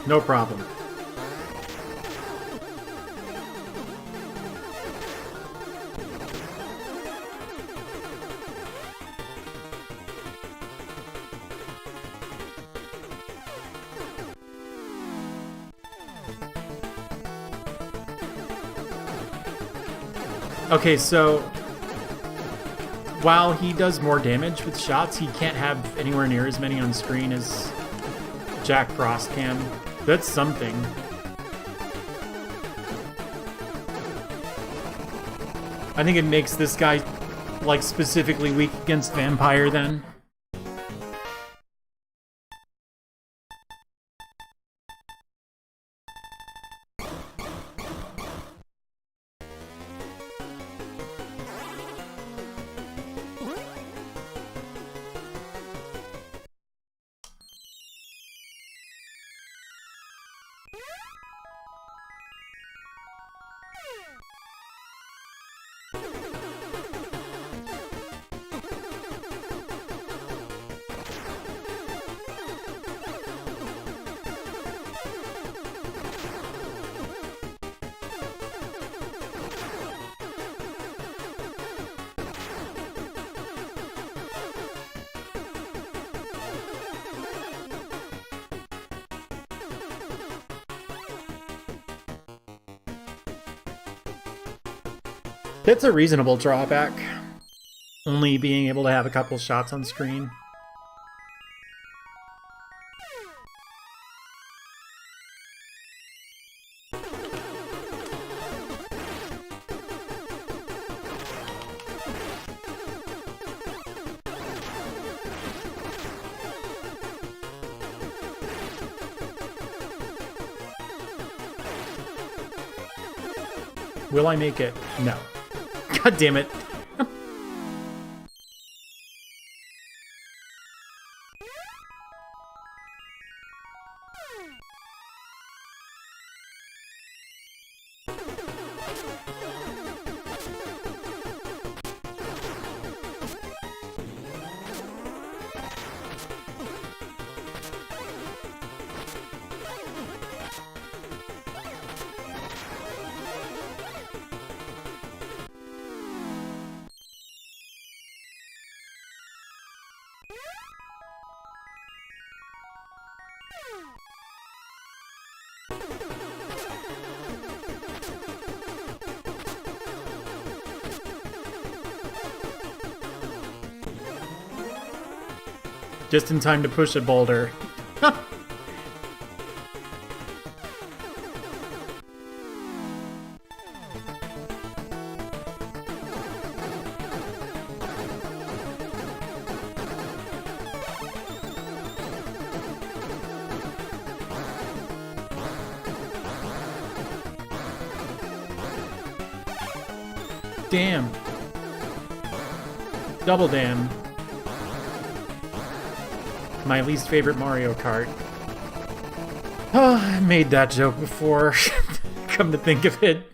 No problem. Okay, so while he does more damage with shots, he can't have anywhere near as many on screen as Jack Frost can. That's something. I think it makes this guy, like, specifically weak against Vampire then. That's a reasonable drawback. Only being able to have a couple shots on screen. Will I make it? No. God damn it. Just in time to push a boulder. Damn. Double damn. My least favorite Mario Kart. Oh, I made that joke before. Come to think of it.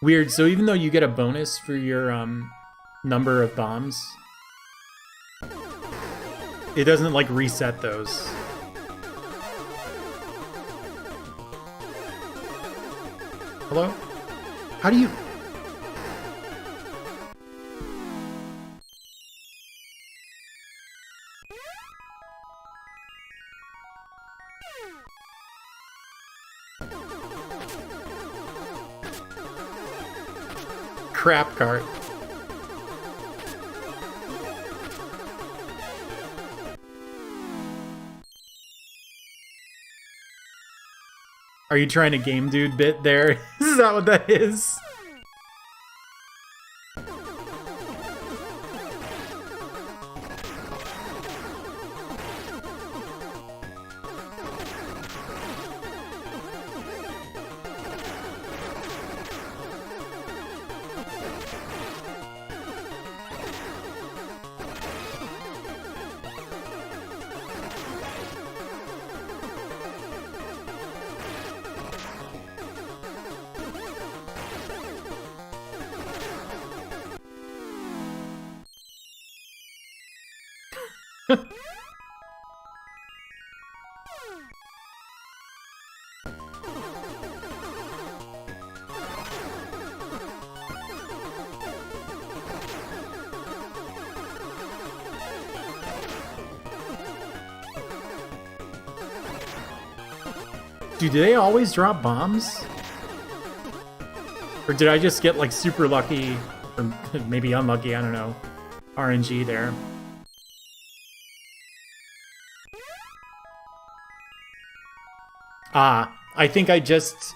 Weird, so even though you get a bonus for your number of bombs, it doesn't like reset those. Hello? How do you... Crap cart. Are you trying to game dude bit there? Is that what that is? Do they always drop bombs? Or did I just get like super lucky, or maybe unlucky, I don't know, RNG there? Ah, I think I just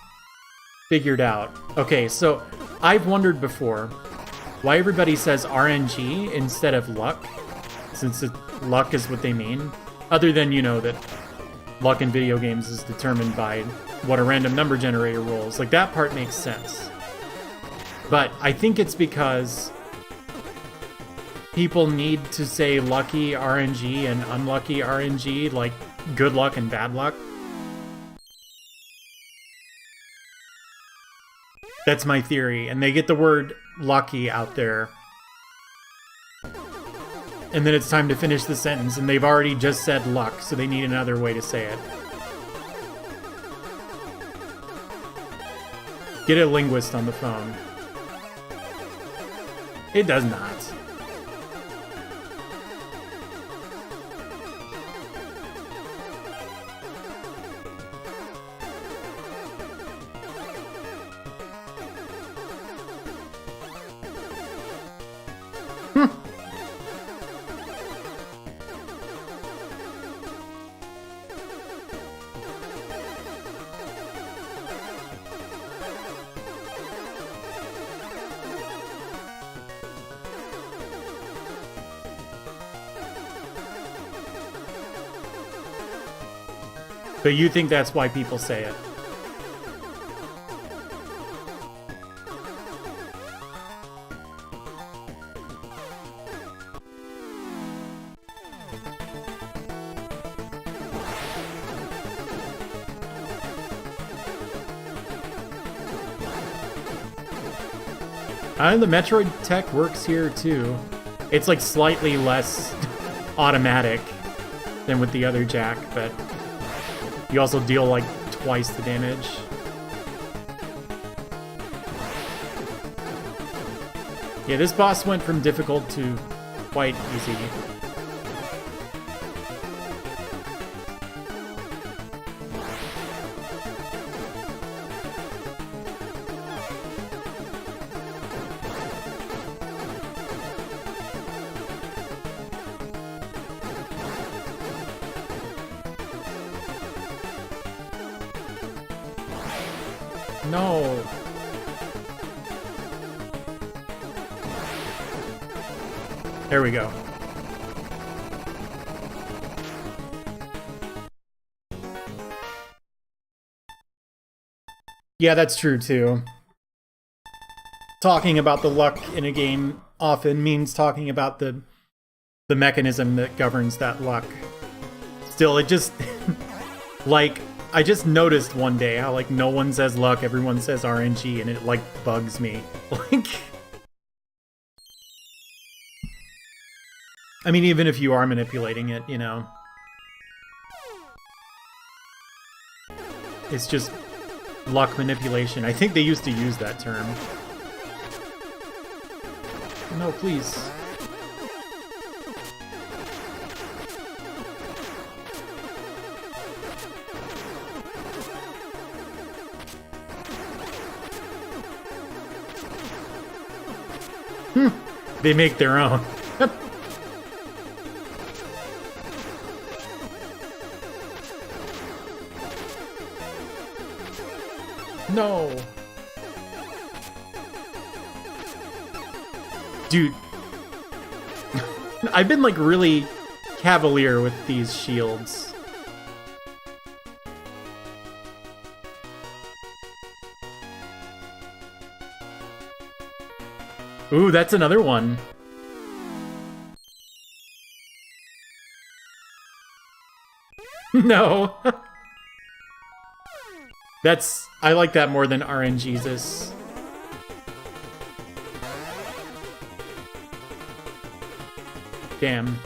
figured out. Okay, so I've wondered before why everybody says RNG instead of luck, since luck is what they mean. Other than, you know, that luck in video games is determined by what a random number generator rolls. Like, that part makes sense. But I think it's because people need to say lucky RNG and unlucky RNG, like good luck and bad luck. That's my theory. And they get the word lucky out there. And then it's time to finish the sentence, and they've already just said luck, so they need another way to say it. Get a linguist on the phone. It does not. But you think that's why people say it? The Metroid tech works here too. It's like slightly less automatic than with the other Jack, but you also deal like twice the damage. Yeah, this boss went from difficult to quite easy. No. There we go. Yeah, that's true too. Talking about the luck in a game often means talking about the mechanism that governs that luck. Still, it just like I just noticed one day how like no one says luck, everyone says RNG, and it like bugs me. Like, I mean, even if you are manipulating it, you know, it's just luck manipulation. I think they used to use that term. No, please. They make their own. No. Dude. I've been like really cavalier with these shields. Ooh, that's another one. No. I like that more than RNGesus. Damn.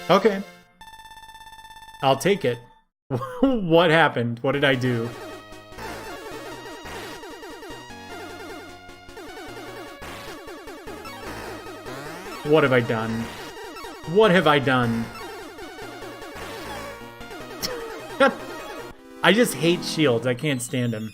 Okay. I'll take it. What happened? What did I do? What have I done? What have I done? I just hate shields. I can't stand them.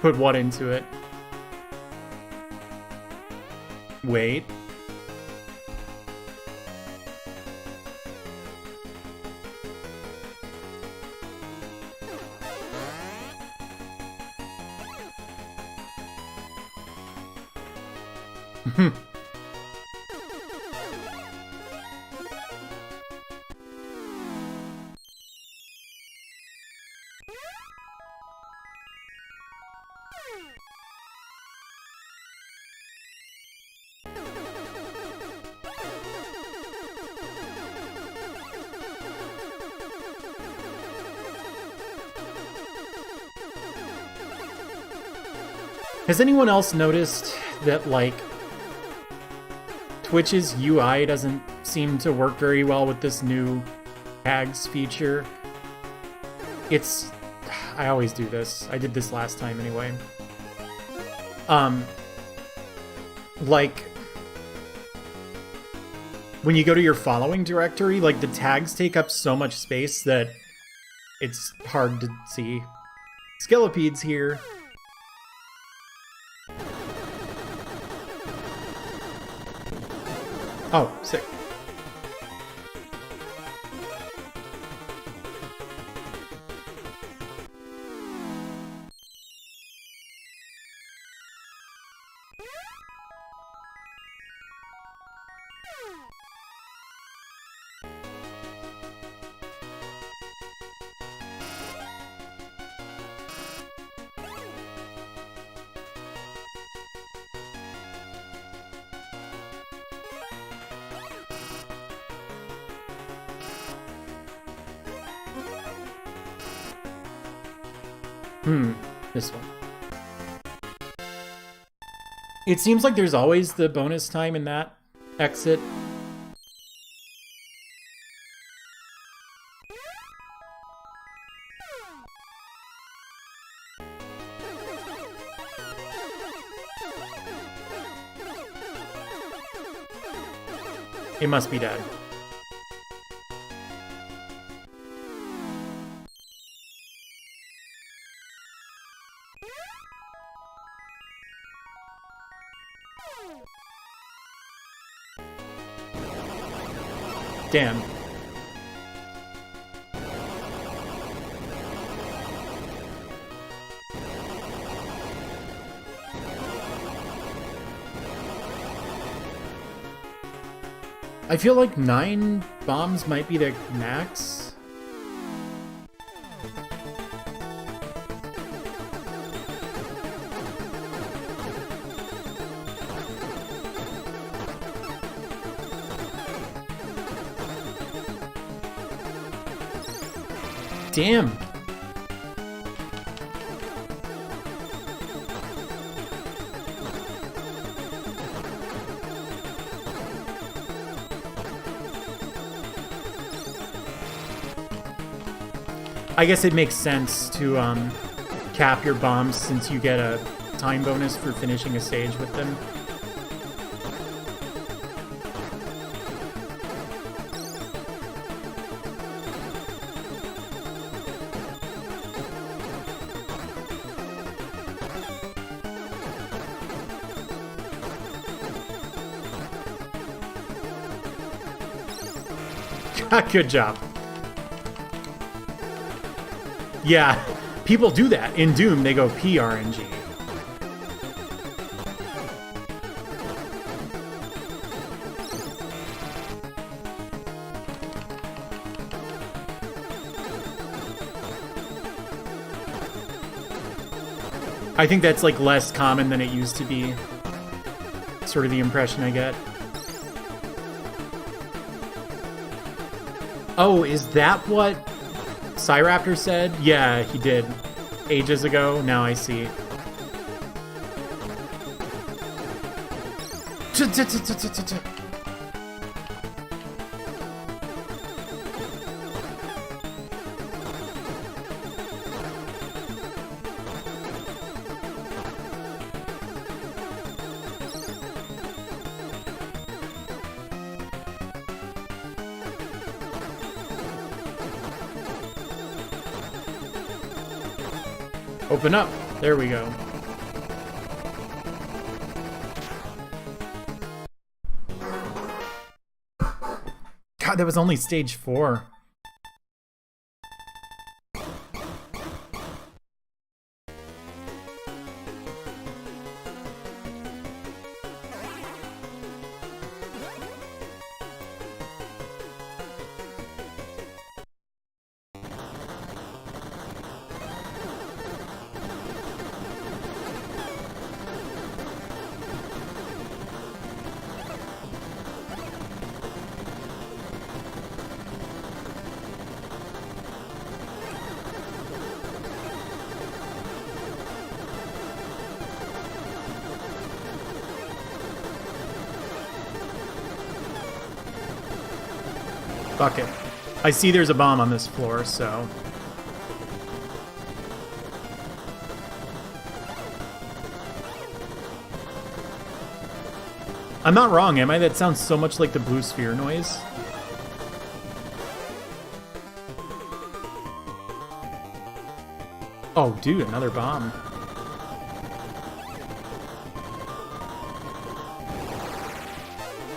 Put what into it? Wait. Has anyone else noticed that, like, Twitch's UI doesn't seem to work very well with this new tags feature. I always do this. I did this last time anyway. Like, when you go to your following directory, like, the tags take up so much space that it's hard to see. Skelepede's here. Oh, sick. This one. It seems like there's always the bonus time in that exit. It must be dead. Damn. I feel like 9 bombs might be the max. Damn. I guess it makes sense to cap your bombs since you get a time bonus for finishing a stage with them. Good job. Yeah, people do that. In Doom, they go PRNG. I think that's like less common than it used to be. Sort of the impression I get. Oh, is that what Cyraptor said? Yeah, he did. Ages ago. Now I see. Open up. There we go. God, that was only stage 4. Fuck it. I see there's a bomb on this floor, so... I'm not wrong, am I? That sounds so much like the blue sphere noise. Oh, dude, another bomb.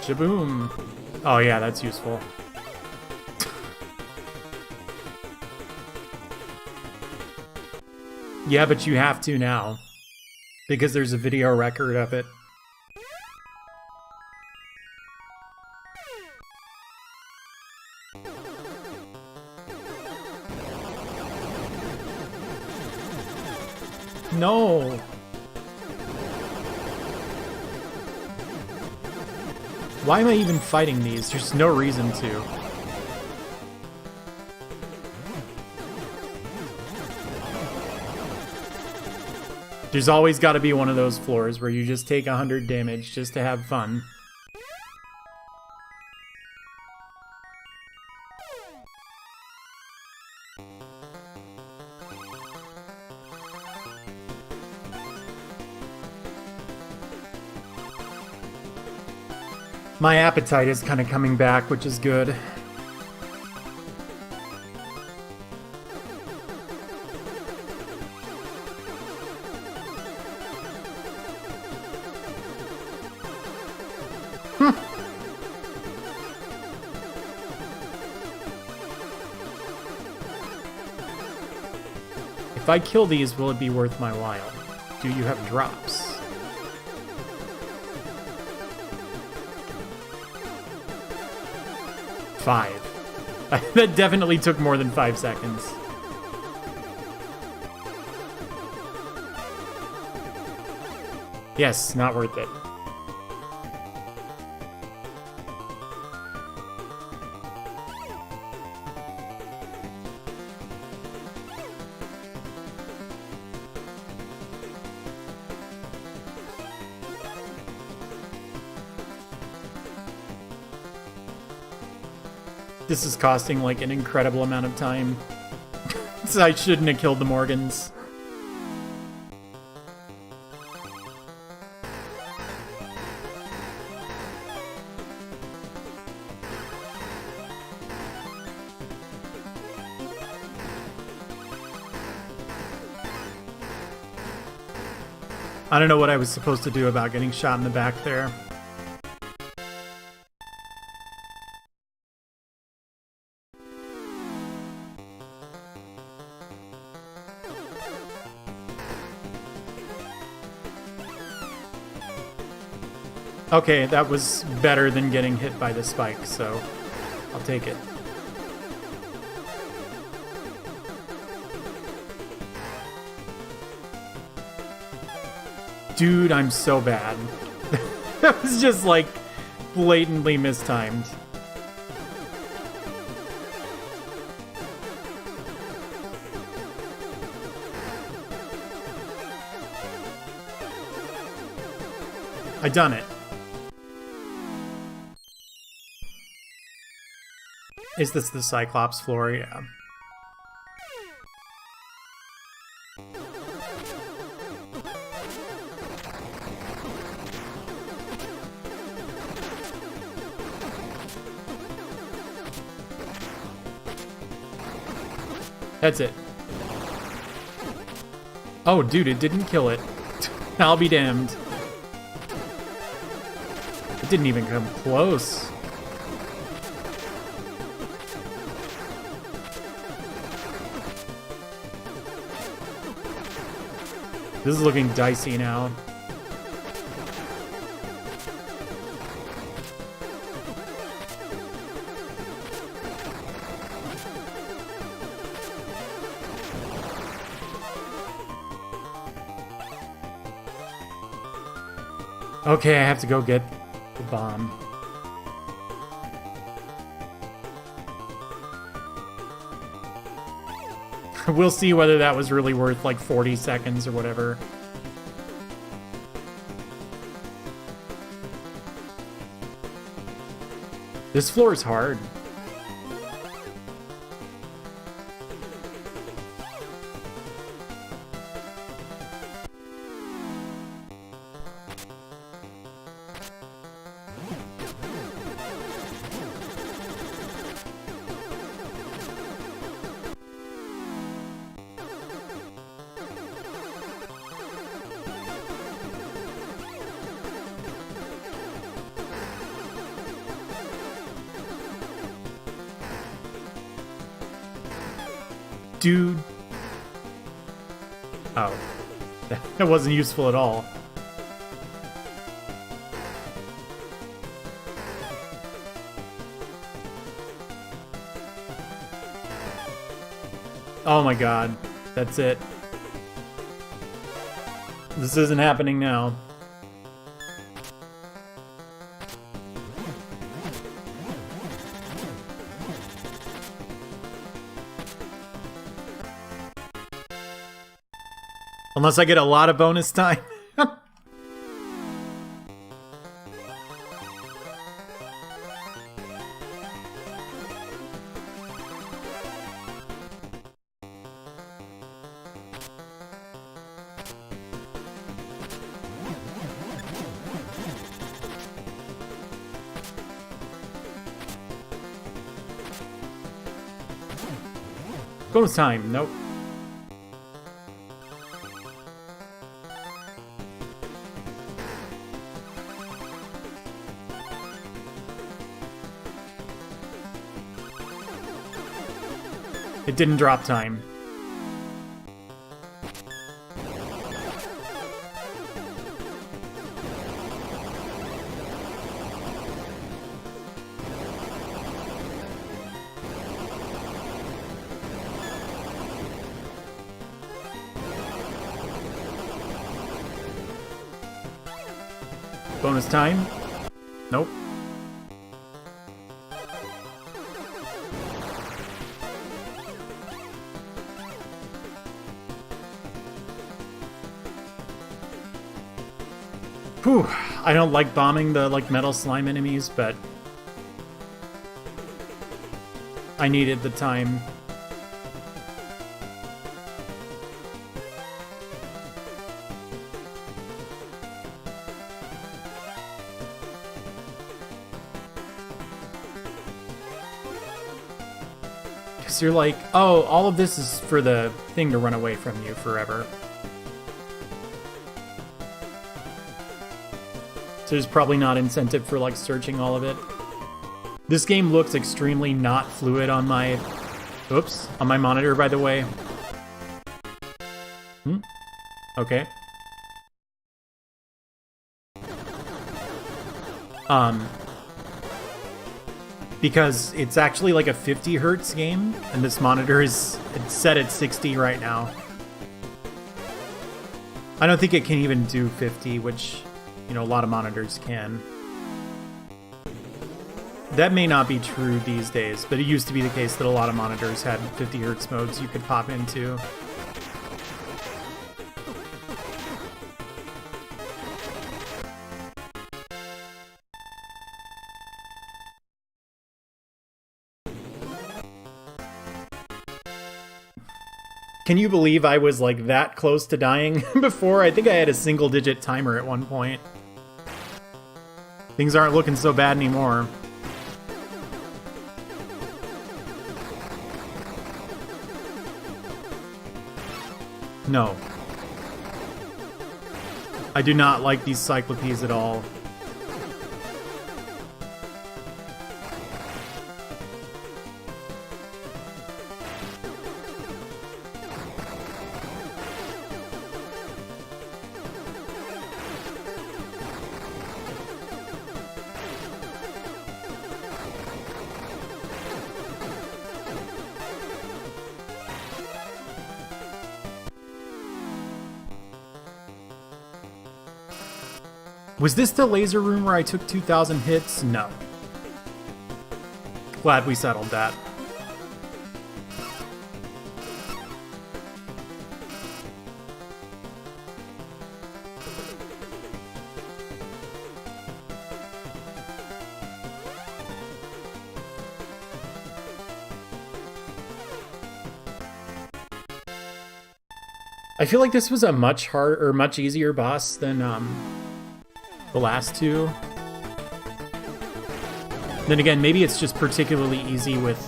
Shaboom. Oh, yeah, that's useful. Yeah, but you have to now. Because there's a video record of it. No! Why am I even fighting these? There's no reason to. There's always got to be one of those floors where you just take 100 damage just to have fun. My appetite is kind of coming back, which is good. If I kill these, will it be worth my while? Do you have drops? Five. That definitely took more than 5 seconds. Yes, not worth it. This is costing like an incredible amount of time. So I shouldn't have killed the Morgans. I don't know what I was supposed to do about getting shot in the back there. Okay, that was better than getting hit by the spike, so I'll take it. Dude, I'm so bad. That was just like blatantly mistimed. I done it. Is this the Cyclops floor? Yeah. That's it. Oh, dude, it didn't kill it. I'll be damned. It didn't even come close. This is looking dicey now. Okay, I have to go get the bomb. We'll see whether that was really worth like 40 seconds or whatever. This floor is hard. Dude. Oh. That wasn't useful at all. Oh my god. That's it. This isn't happening now. Unless I get a lot of bonus time. Bonus time, nope. It didn't drop time. Bonus time? Nope. Whew. I don't like bombing the metal slime enemies, but I needed the time. Because you're like, oh, all of this is for the thing to run away from you forever. So there's probably not incentive for like searching all of it. This game looks extremely not fluid on my... Oops. On my monitor, by the way. Okay. Because it's actually like a 50 hertz game, and this monitor is set at 60 right now. I don't think it can even do 50, which, you know, a lot of monitors can. That may not be true these days, but it used to be the case that a lot of monitors had 50 hertz modes you could pop into. Can you believe I was like that close to dying before? I think I had a single-digit timer at one point. Things aren't looking so bad anymore. No. I do not like these cyclopes at all. Was this the laser room where I took 2,000 hits? No. Glad we settled that. I feel like this was a much harder or much easier boss than the last two. Then again, maybe it's just particularly easy with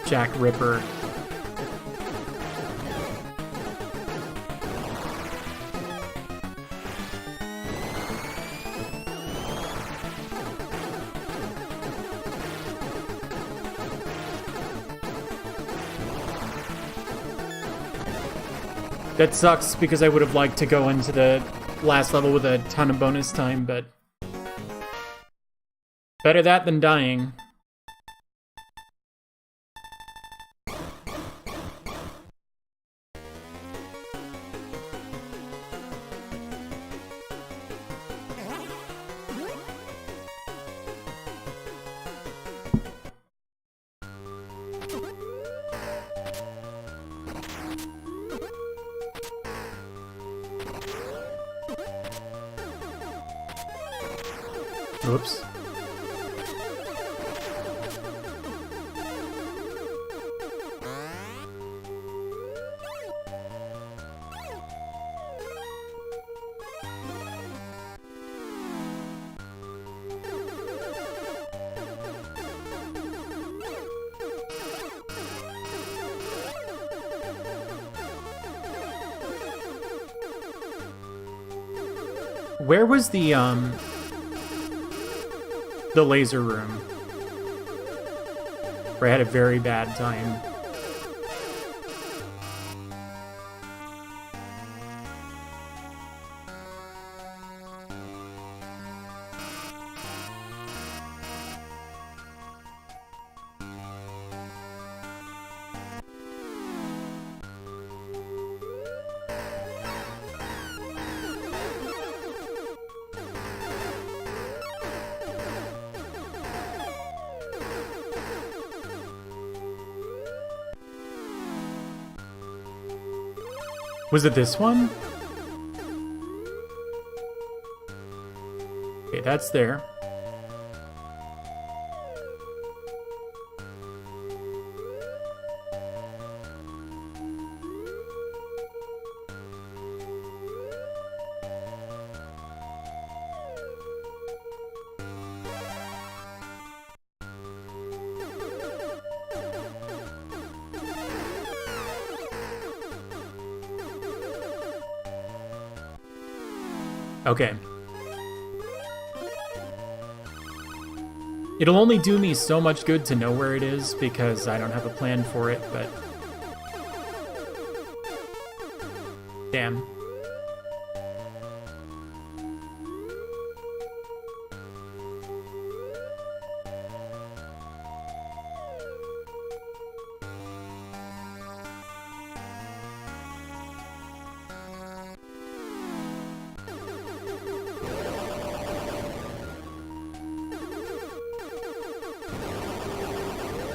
Jack Ripper. That sucks because I would have liked to go into the last level with a ton of bonus time, but better that than dying. Oops. Where was the laser room? Where I had a very bad time. Was it this one? Okay, that's there. Okay. It'll only do me so much good to know where it is because I don't have a plan for it, but... Damn.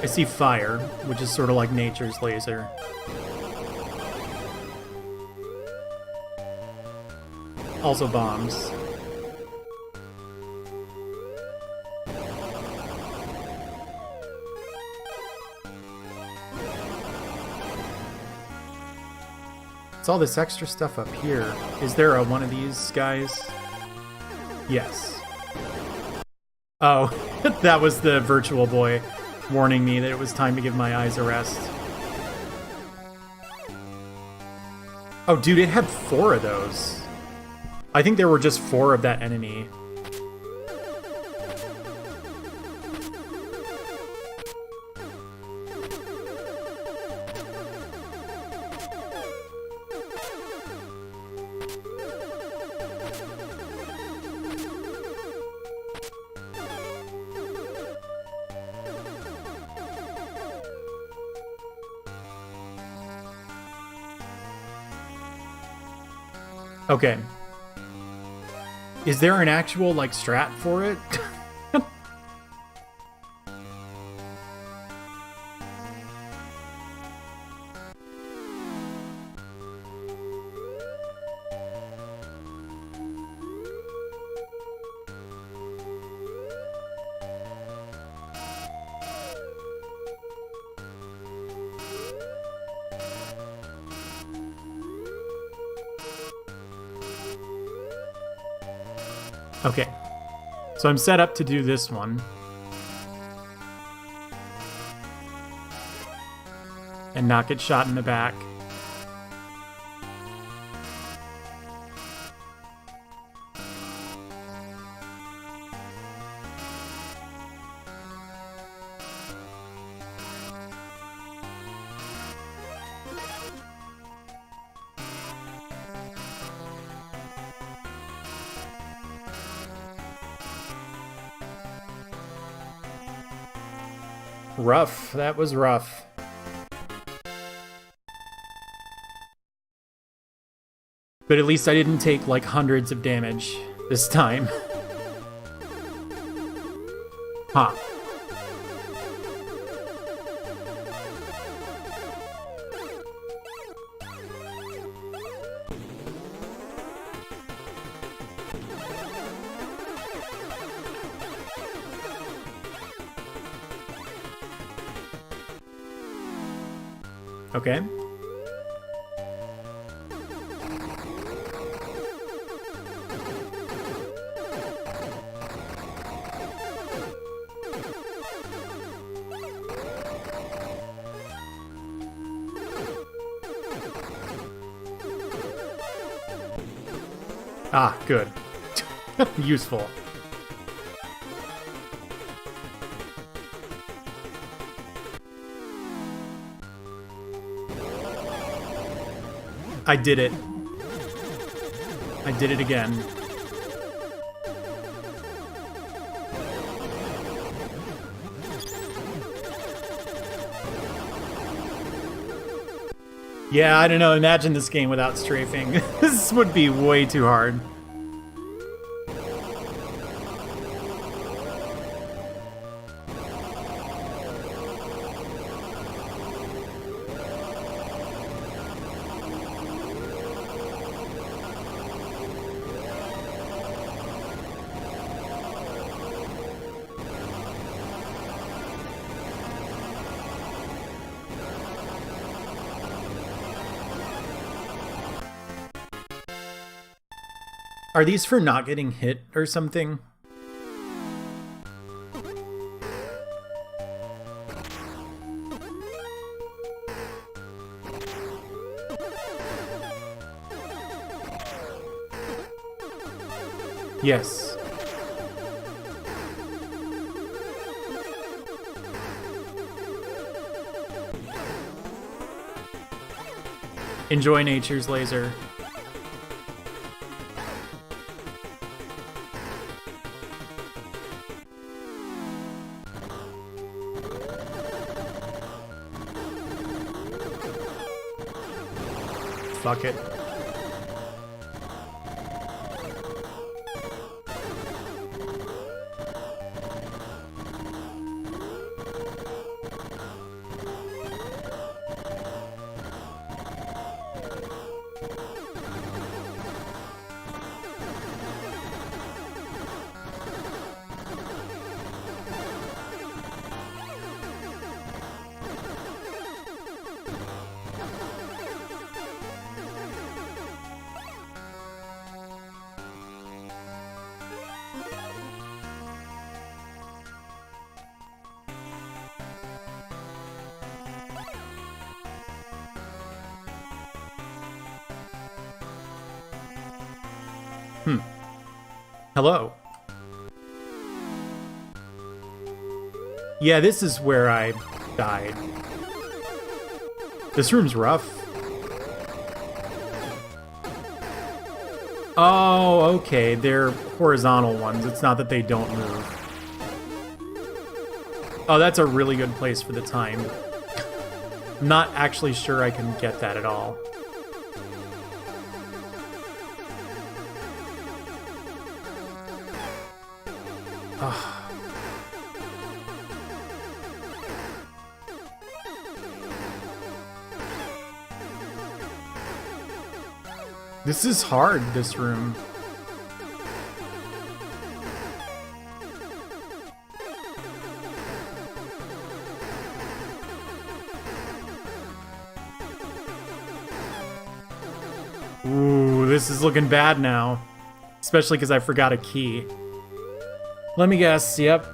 I see fire, which is sort of like nature's laser. Also bombs. It's all this extra stuff up here. Is there a one of these guys? Yes. Oh, that was the virtual boy warning me that it was time to give my eyes a rest. Oh, dude, it had 4 of those. I think there were just 4 of that enemy. Okay. Is there an actual, like, strat for it? Okay, so I'm set up to do this one. And not get shot in the back. Rough. That was rough. But at least I didn't take like hundreds of damage this time. Huh. Okay. Ah, good. Useful. I did it. I did it again. Yeah, I don't know. Imagine this game without strafing. This would be way too hard. Are these for not getting hit or something? Yes. Enjoy nature's laser. Fuck it. Hello. Yeah, this is where I died. This room's rough. Oh, okay. They're horizontal ones. It's not that they don't move. Oh, that's a really good place for the time. Not actually sure I can get that at all. This is hard, this room. Ooh, this is looking bad now. Especially because I forgot a key. Let me guess, yep.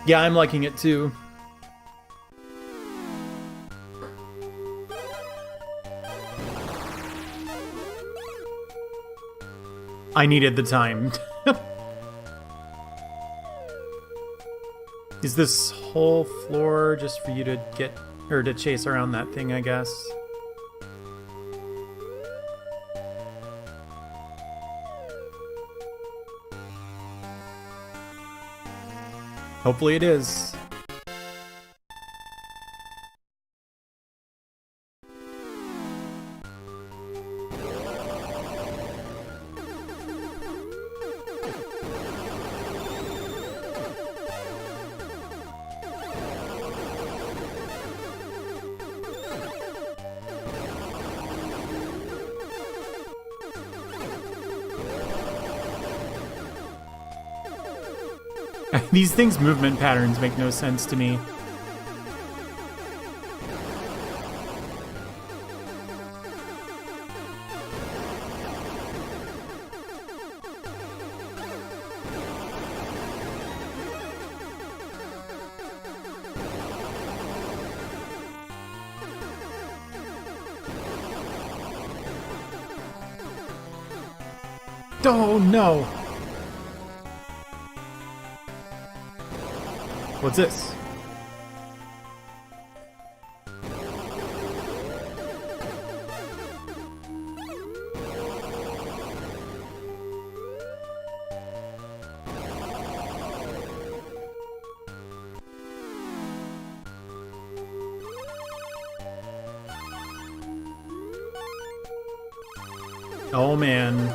Yeah, I'm liking it too. I needed the time. Is this whole floor just for you to get, or to chase around that thing, I guess? Hopefully it is. These things' movement patterns make no sense to me. Oh no! What's this? Oh man.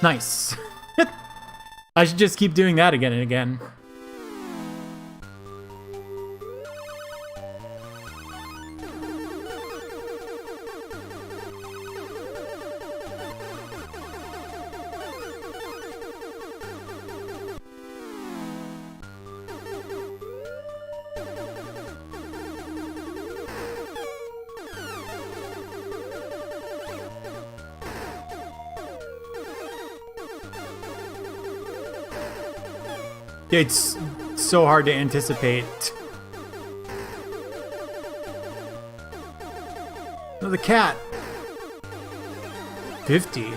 Nice. I should just keep doing that again and again. It's so hard to anticipate. No, the cat. 50.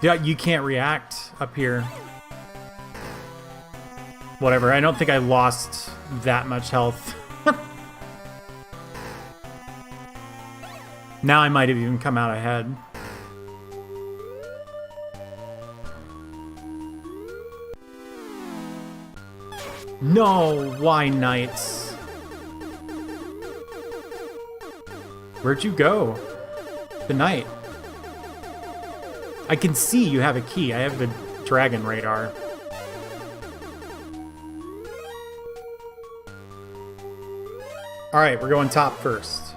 Yeah, you can't react up here. Whatever, I don't think I lost that much health. Now I might have even come out ahead. No, why knights? Where'd you go? The knight. I can see you have a key. I have the dragon radar. Alright, we're going top first.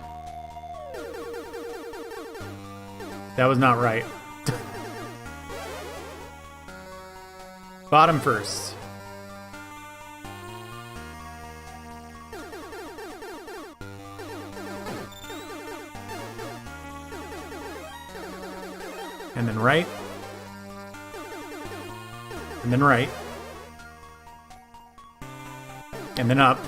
That was not right. Bottom first. And then right. And then right. And then up.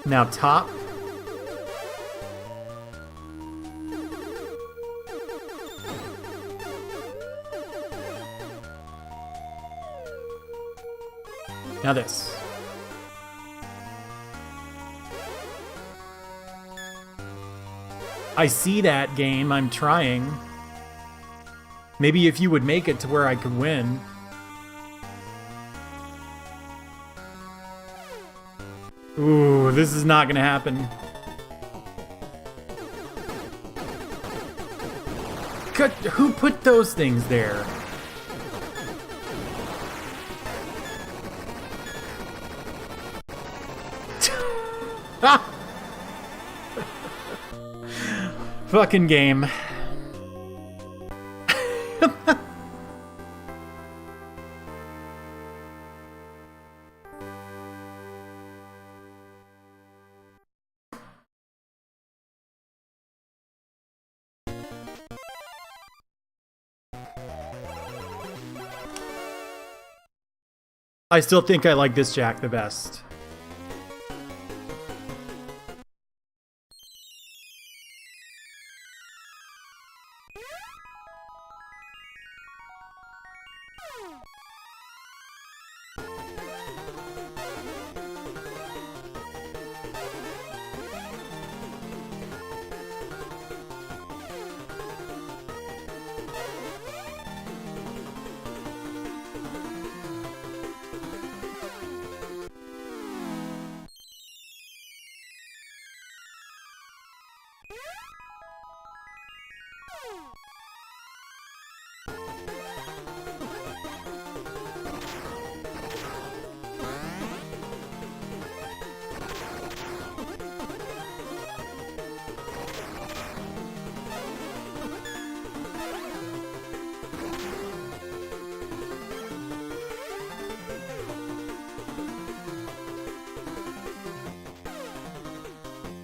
Now top. Now this. I see that game. I'm trying. Maybe if you would make it to where I could win. Ooh, this is not gonna happen. Who put those things there? Fucking game. I still think I like this Jack the best.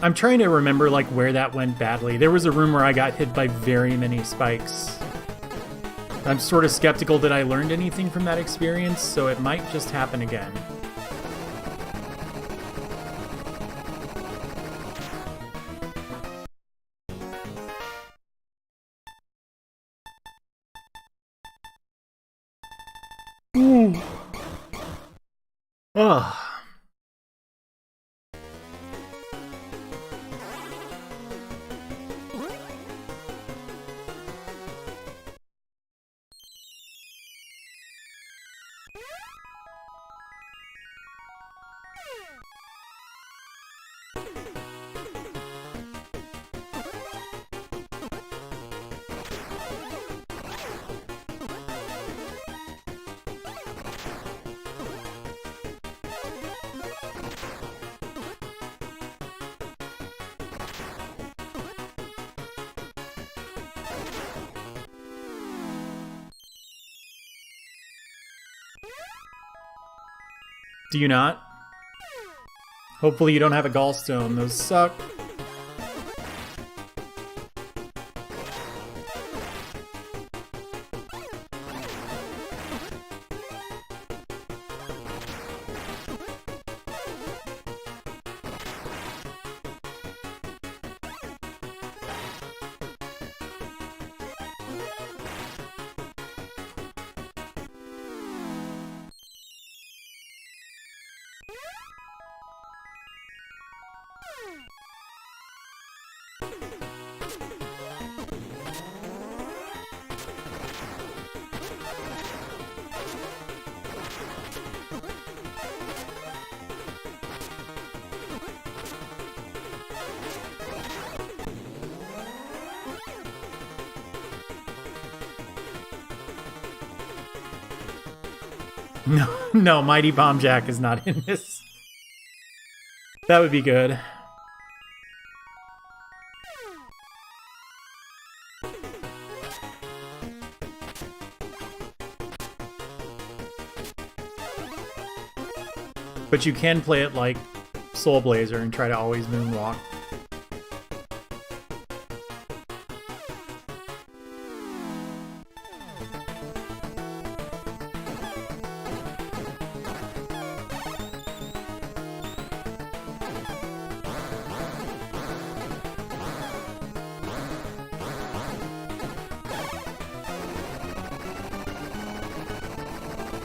I'm trying to remember like where that went badly. There was a room where I got hit by very many spikes. I'm sort of skeptical that I learned anything from that experience, so it might just happen again. Ooh. Ugh. Do you not? Hopefully you don't have a gallstone. Those suck. No, Mighty Bomb Jack is not in this. That would be good. But you can play it like Soul Blazer and try to always moonwalk.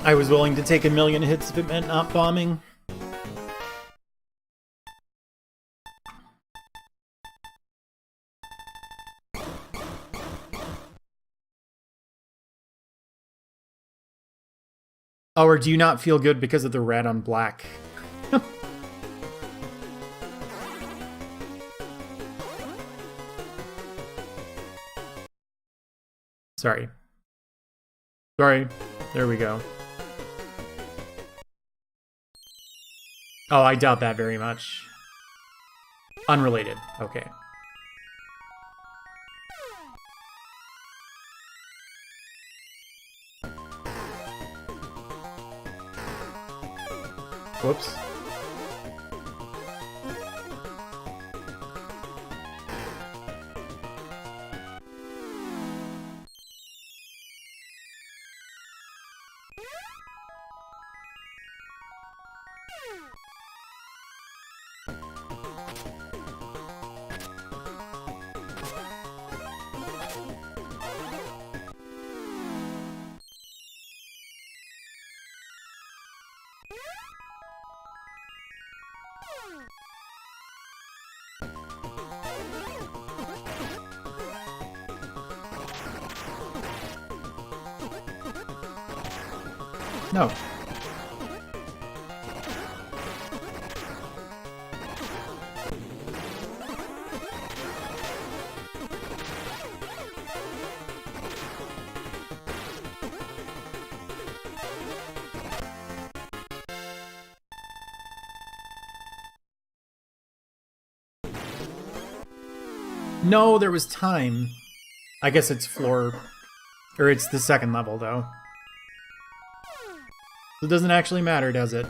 I was willing to take a million hits if it meant not bombing. Oh, or do you not feel good because of the red on black? Sorry. Sorry. There we go. Oh, I doubt that very much. Unrelated. Okay. Whoops. No. No, there was time. I guess it's floor... Or it's the second level, though. It doesn't actually matter, does it?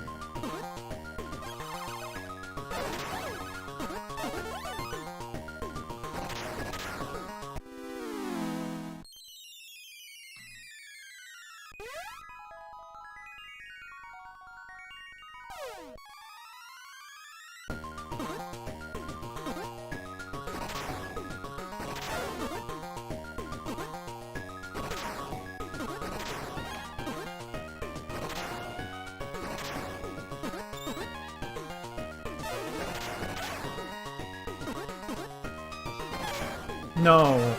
No.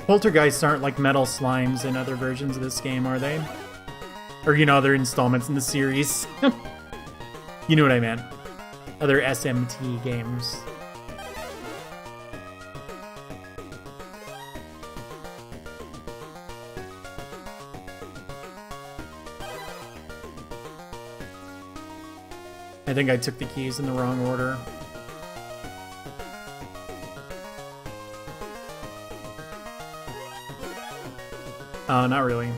Poltergeists aren't like metal slimes in other versions of this game, are they? Or, you know, other installments in the series. You know what I meant. Other SMT games. I think I took the keys in the wrong order. Oh, not really.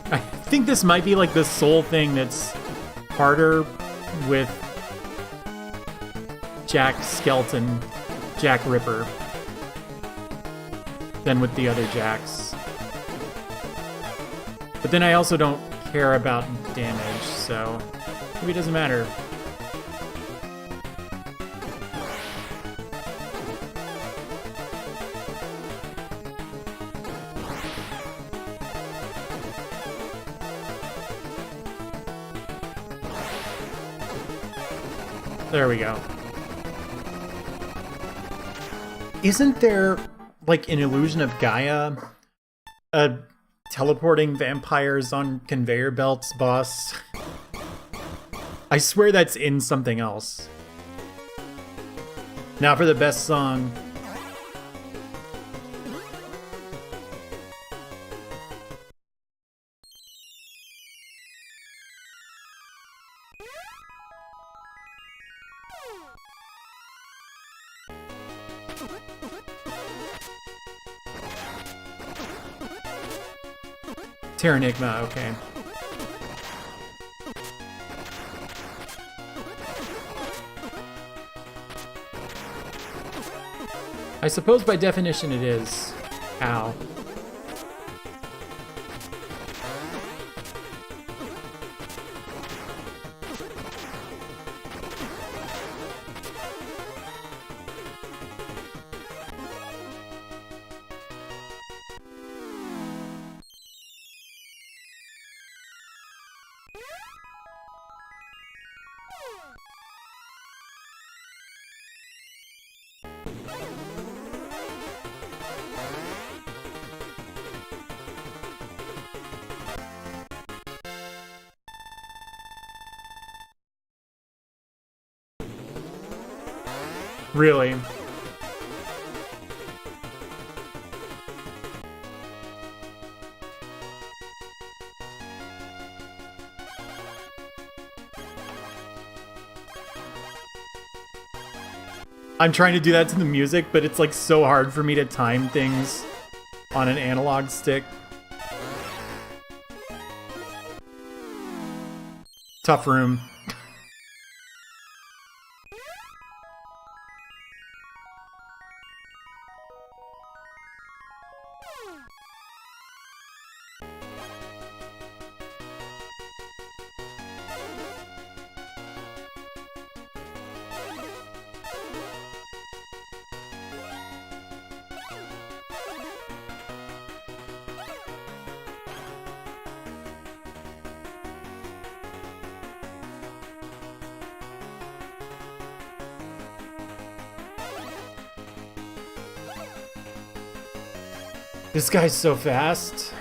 I think this might be like the sole thing that's harder with Jack Skeleton, Jack Ripper, than with the other Jacks. But then I also don't care about damage, so maybe it doesn't matter. There we go. Isn't there, like, an Illusion of Gaia? A teleporting vampires on conveyor belts boss? I swear that's in something else. Now for the best song. Terranigma, okay. I suppose by definition it is. Ow. Really? I'm trying to do that to the music, but it's like so hard for me to time things on an analog stick. Tough room. This guy's so fast.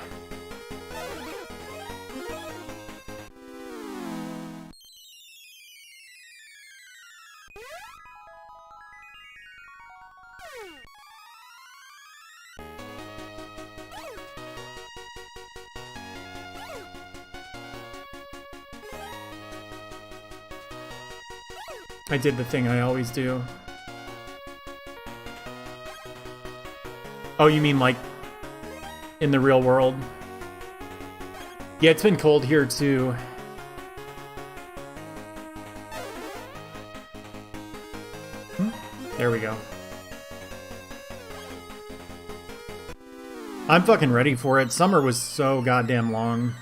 I did the thing I always do. Oh, you mean like in the real world? Yeah, it's been cold here too. There we go. I'm fucking ready for it. Summer was so goddamn long.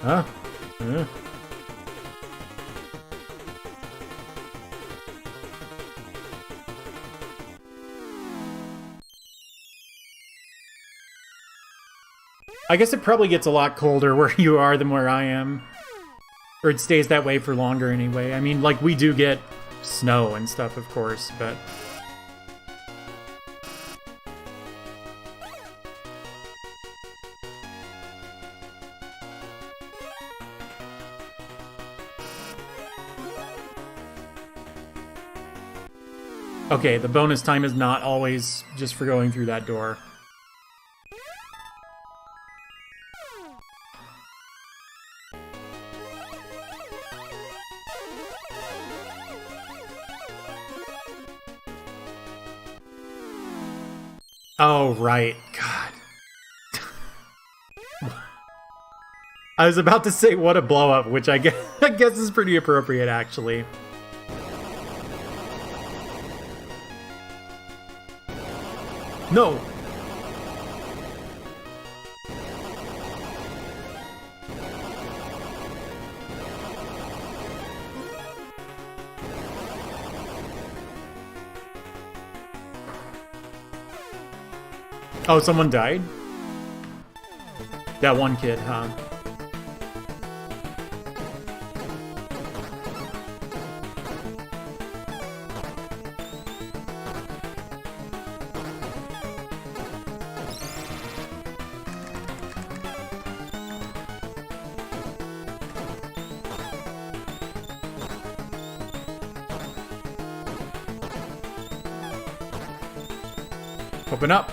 Huh? Yeah. I guess it probably gets a lot colder where you are than where I am. Or it stays that way for longer anyway. I mean, like, we do get snow and stuff, of course, but... Okay, the bonus time is not always just for going through that door. Oh, right. God. I was about to say what a blow up, which I guess is pretty appropriate, actually. No! Oh, someone died? That one kid, huh? Open up.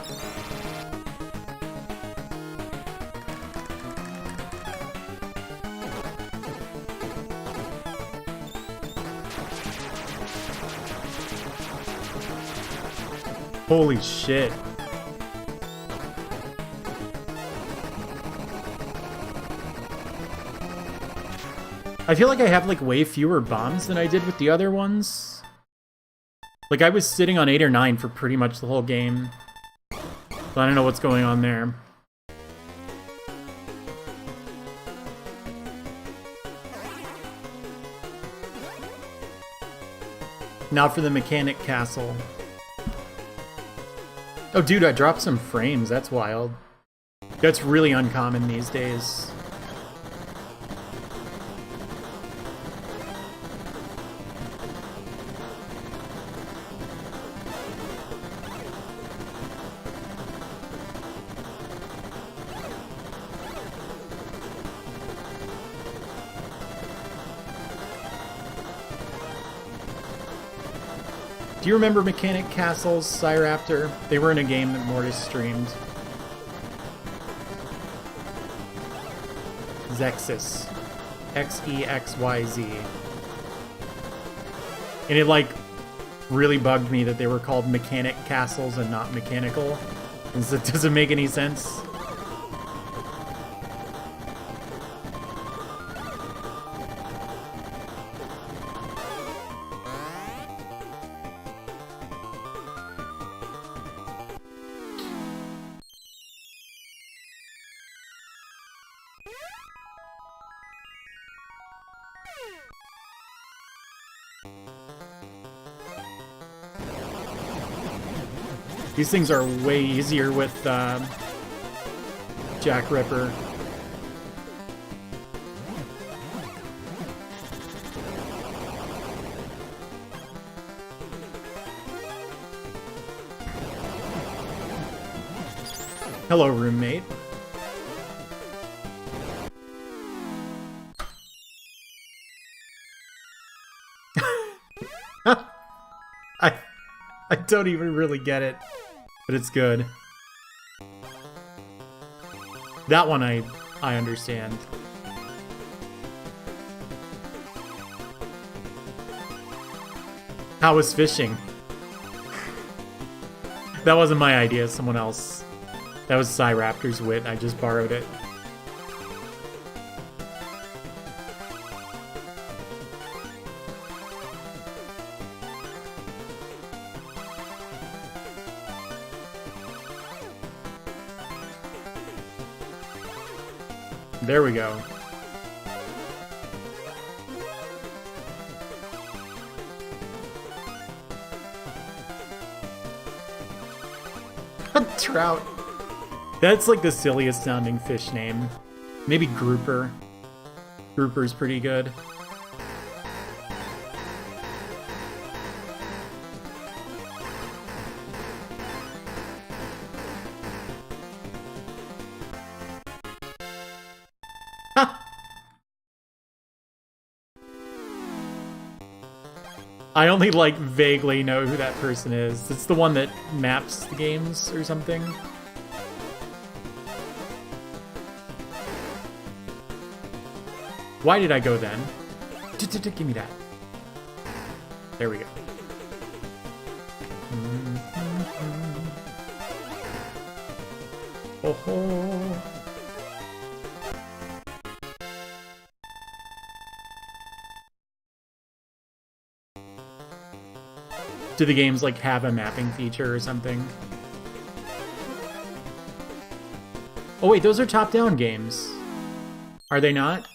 Holy shit. I feel like I have like way fewer bombs than I did with the other ones. Like I was sitting on 8 or 9 for pretty much the whole game. So I don't know what's going on there. Now for the mechanic castle. Oh dude, I dropped some frames, that's wild. That's really uncommon these days. Do you remember Mechanic Castles, Cyraptor? They were in a game that Mortis streamed. Xexyz. X-E-X-Y-Z. And it, like, really bugged me that they were called Mechanic Castles and not Mechanical. It doesn't make any sense. These things are way easier with Jack Ripper. Hello, roommate. I don't even really get it, but it's good. That one I understand. How was fishing? That wasn't my idea, someone else. That was Cyraptor's wit, I just borrowed it. There we go. Trout. That's like the silliest sounding fish name. Maybe grouper. Grouper's pretty good. I only, like, vaguely know who that person is. It's the one that maps the games or something. Why did I go then? Give me that. There we go. Oh ho. Do the games, like, have a mapping feature or something? Oh wait, those are top-down games. Are they not?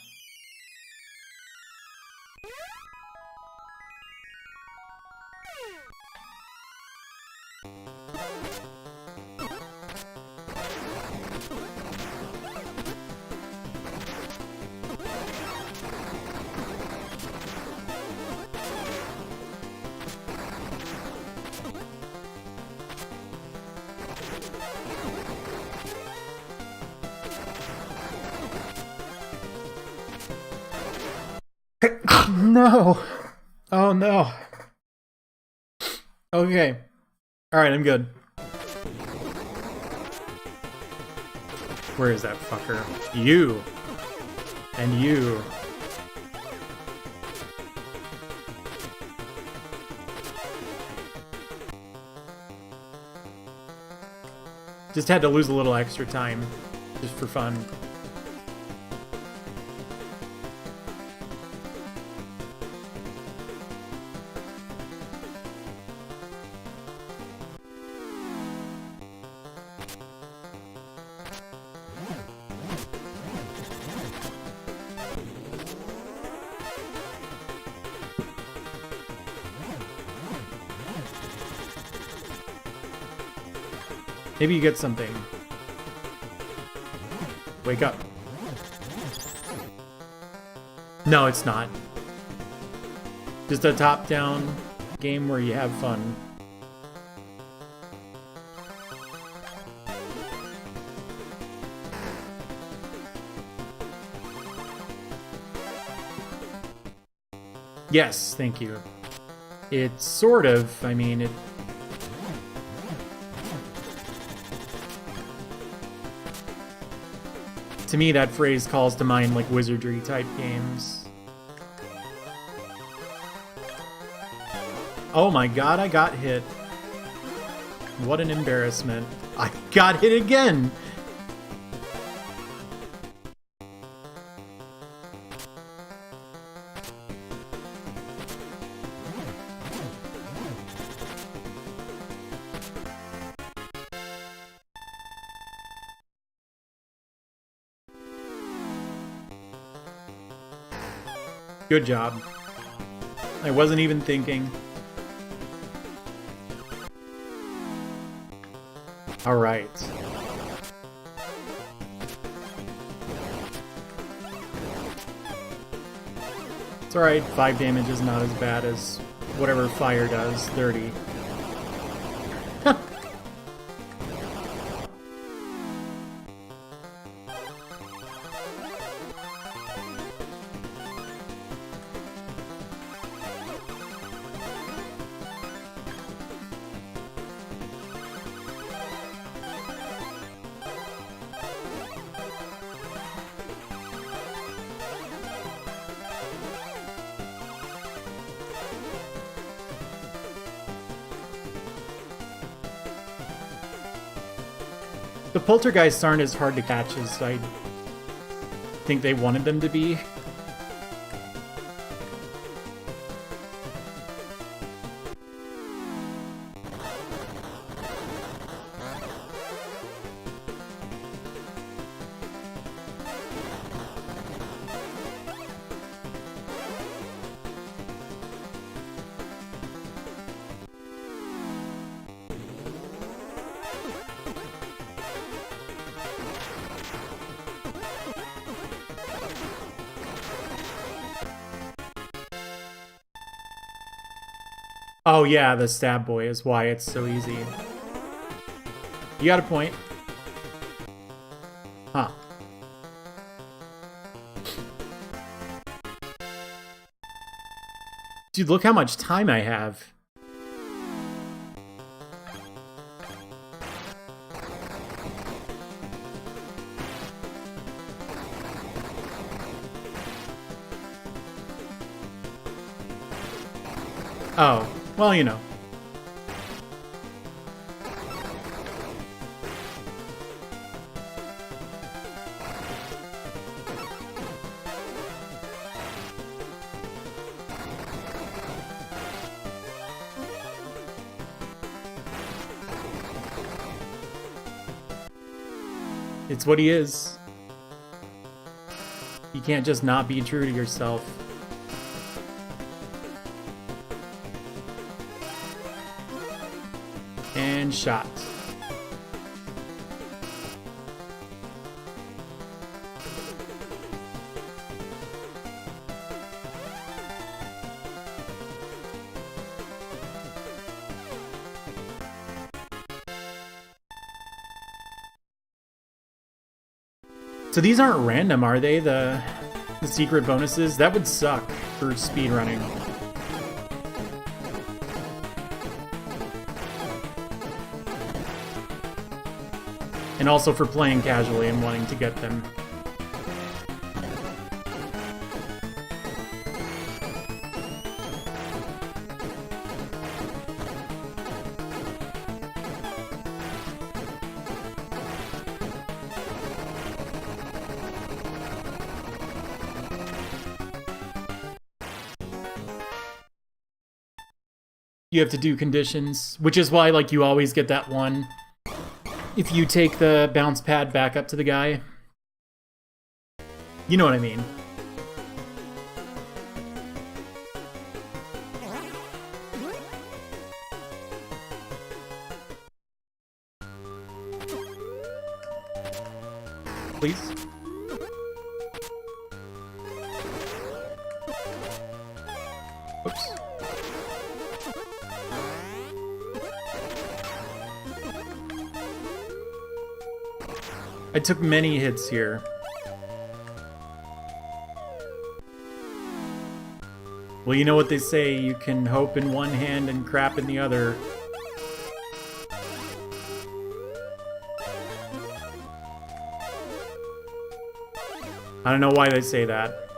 No. Oh no. Okay. Alright, I'm good. Where is that fucker? You! And you. Just had to lose a little extra time, just for fun. Maybe you get something. Wake up. No, it's not. Just a top-down game where you have fun. Yes, thank you. It's sort of, I mean, it... To me, that phrase calls to mind, like, wizardry-type games. Oh my god, I got hit. What an embarrassment. I got hit again! Good job. I wasn't even thinking. Alright. It's alright, 5 damage is not as bad as whatever fire does, 30. The poltergeists aren't as hard to catch as I think they wanted them to be. Oh yeah, the stab boy is why it's so easy. You got a point. Huh. Dude, look how much time I have. Oh. Well, you know. It's what he is. You can't just not be true to yourself. And shot. So these aren't random, are they? The secret bonuses? That would suck for speedrunning. And also for playing casually and wanting to get them. You have to do conditions, which is why, like, you always get that one if you take the bounce pad back up to the guy. You know what I mean. Please. Oops. I took many hits here. Well, you know what they say, you can hope in one hand and crap in the other. I don't know why they say that.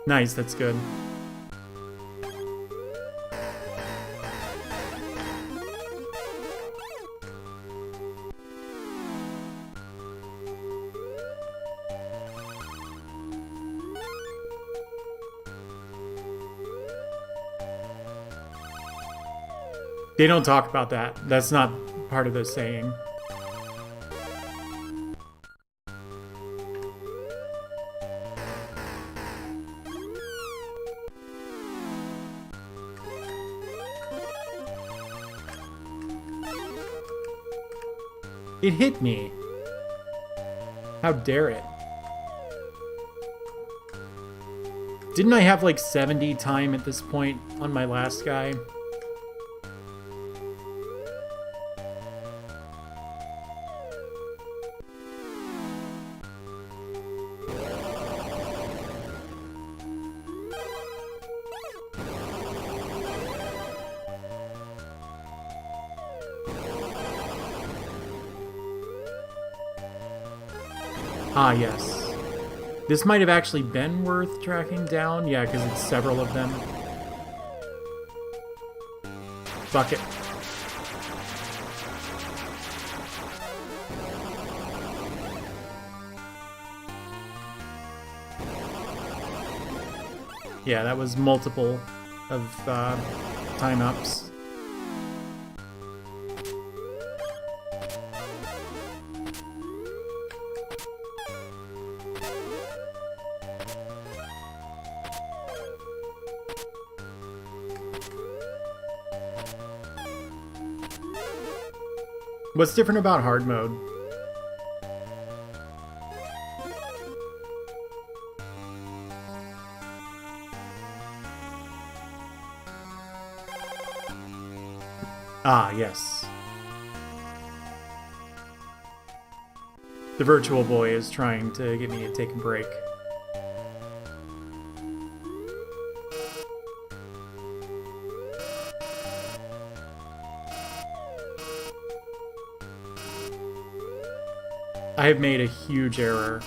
Nice, that's good. They don't talk about that. That's not part of the saying. It hit me. How dare it? Didn't I have like 70 time at this point on my last guy? Ah, yes. This might have actually been worth tracking down. Yeah, because it's several of them. Bucket. Yeah, that was multiple of time-ups. What's different about hard mode? Ah, yes. The Virtual Boy is trying to get me to take a break. I have made a huge error.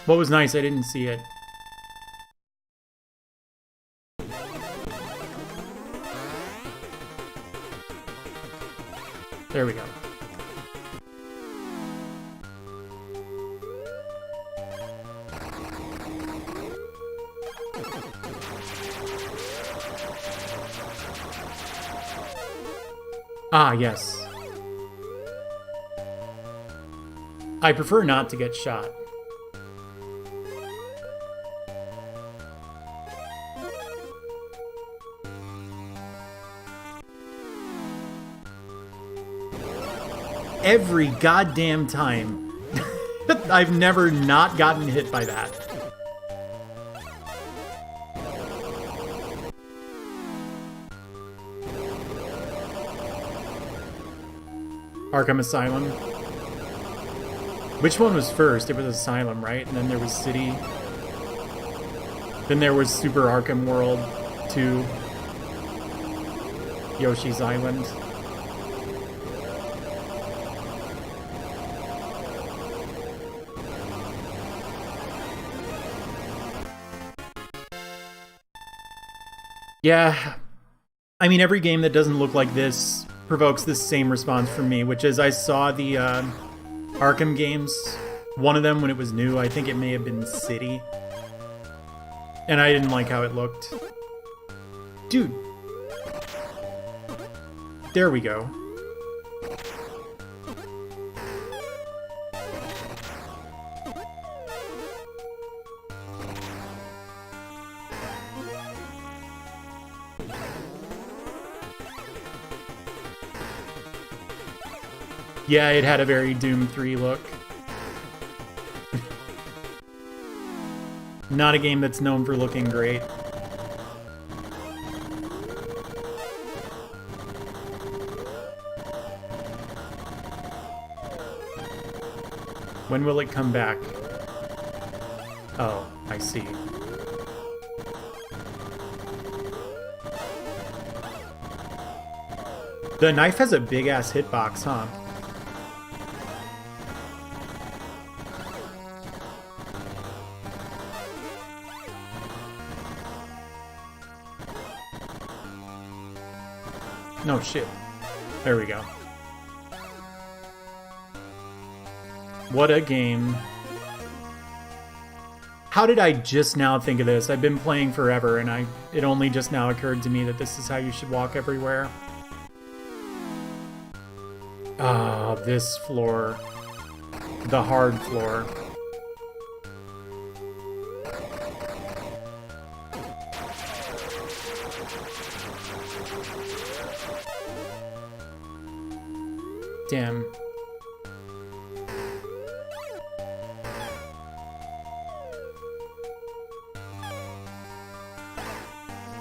What was nice, I didn't see it. There we go. Ah, yes. I prefer not to get shot. Every goddamn time. I've never not gotten hit by that. Arkham Asylum. Which one was first? It was Asylum, right? And then there was City. Then there was Super Arkham World 2. Yoshi's Island. Yeah, I mean, every game that doesn't look like this provokes the same response from me, which is I saw the Arkham games, one of them when it was new, I think it may have been City, and I didn't like how it looked. Dude. There we go. Yeah, it had a very Doom 3 look. Not a game that's known for looking great. When will it come back? Oh, I see. The knife has a big-ass hitbox, huh? No shit. There we go. What a game. How did I just now think of this? I've been playing forever and it only just now occurred to me that this is how you should walk everywhere. Ah, this floor. The hard floor. Damn.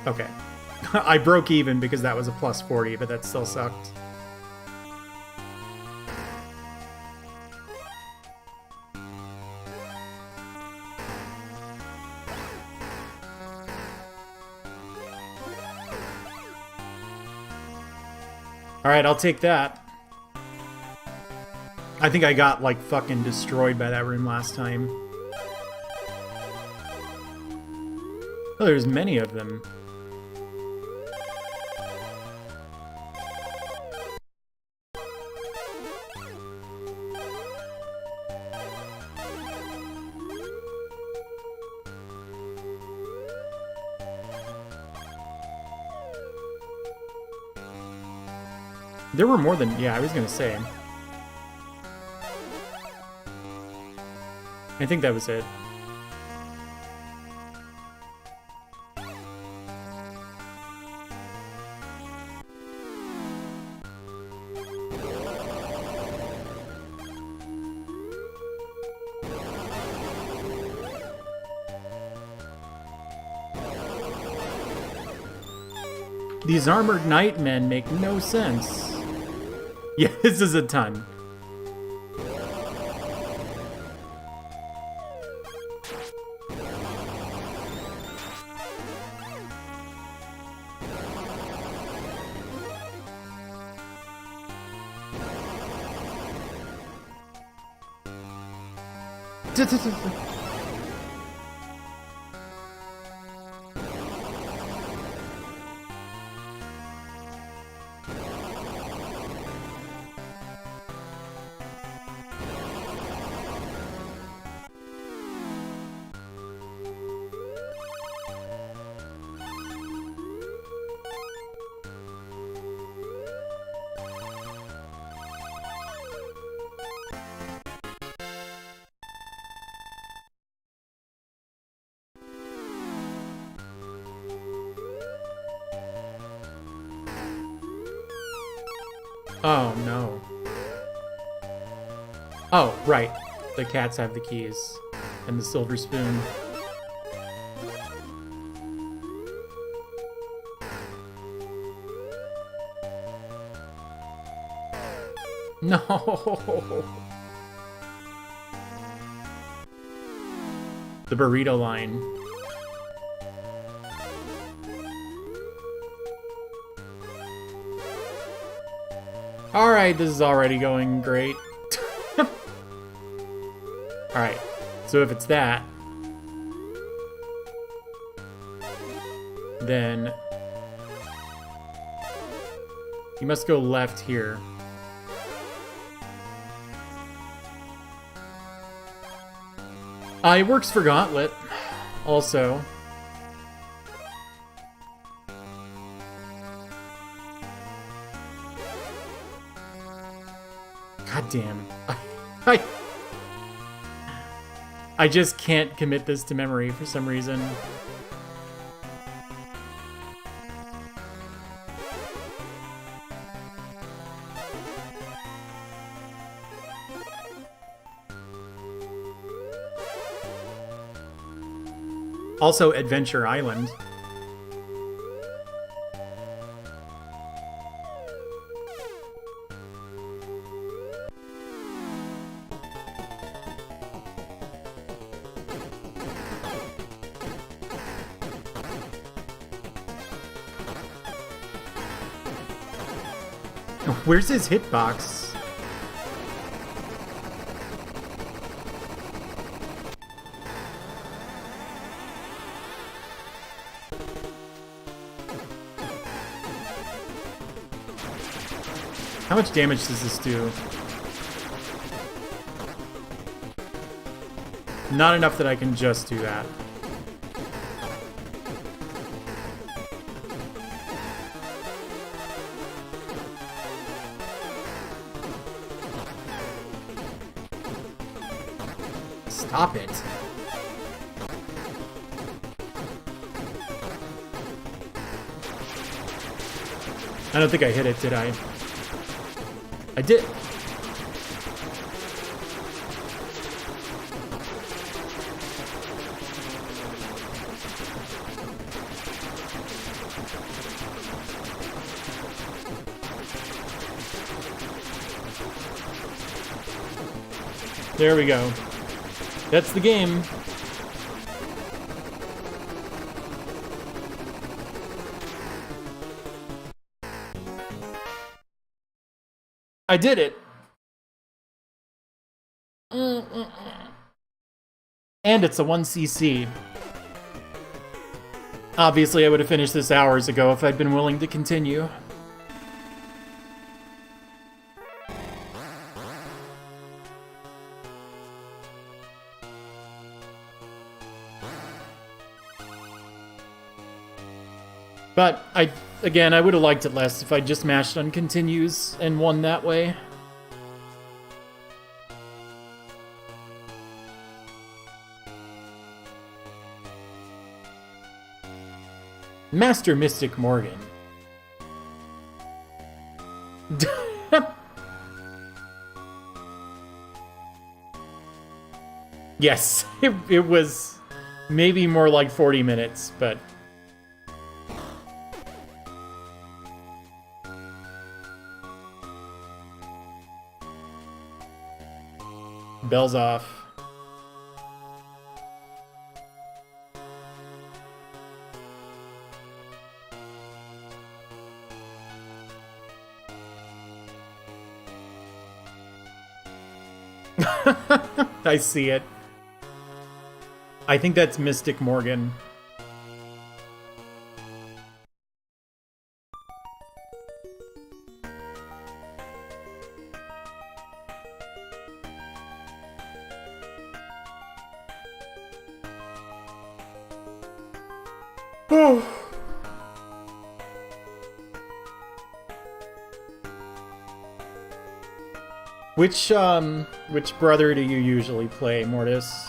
Okay. I broke even because that was a plus 40, but that still sucked. Alright, I'll take that. I think I got, like, fucking destroyed by that room last time. Oh, there's many of them. There were more than... Yeah, I was gonna say. I think that was it. These armored nightmen make no sense. Yeah, this is a ton. Oh, no. Oh, right. The cats have the keys. And the silver spoon. No! The burrito line. Alright, this is already going great. Alright, so if it's that, then you must go left here. It works for Gauntlet, also. God damn. I just can't commit this to memory for some reason. Also, Adventure Island. Where's his hitbox? How much damage does this do? Not enough that I can just do that. Stop it. I don't think I hit it, did I? I did. There we go. That's the game. I did it. And it's a 1cc. Obviously, I would have finished this hours ago if I'd been willing to continue. But, again, I would have liked it less if I just mashed on continues and won that way. Master Mystic Morgan. Yes, it was maybe more like 40 minutes, but... Bells off. I see it. I think that's Mystic Morgan. Oh. Which brother do you usually play, Mortis?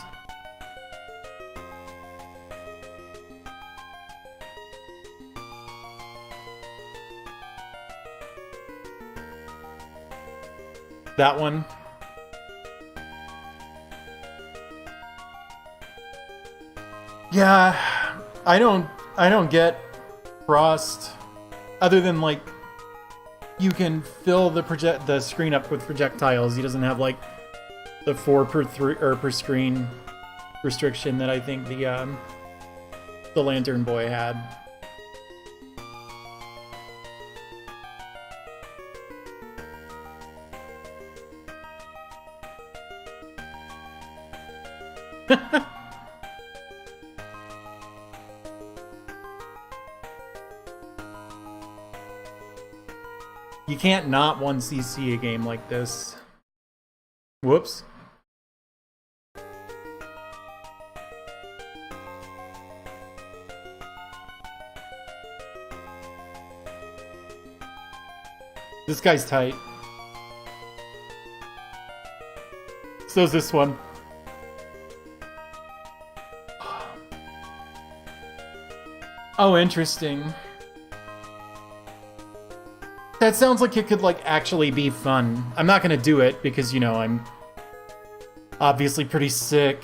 That one. Yeah, I don't get Frost other than like you can fill the screen up with projectiles. He doesn't have like the 4 per screen restriction that I think the Lantern Boy had. You can't not 1cc a game like this. Whoops. This guy's tight. So's this one. Oh, interesting. That sounds like it could, like, actually be fun. I'm not gonna do it because, you know, I'm obviously pretty sick.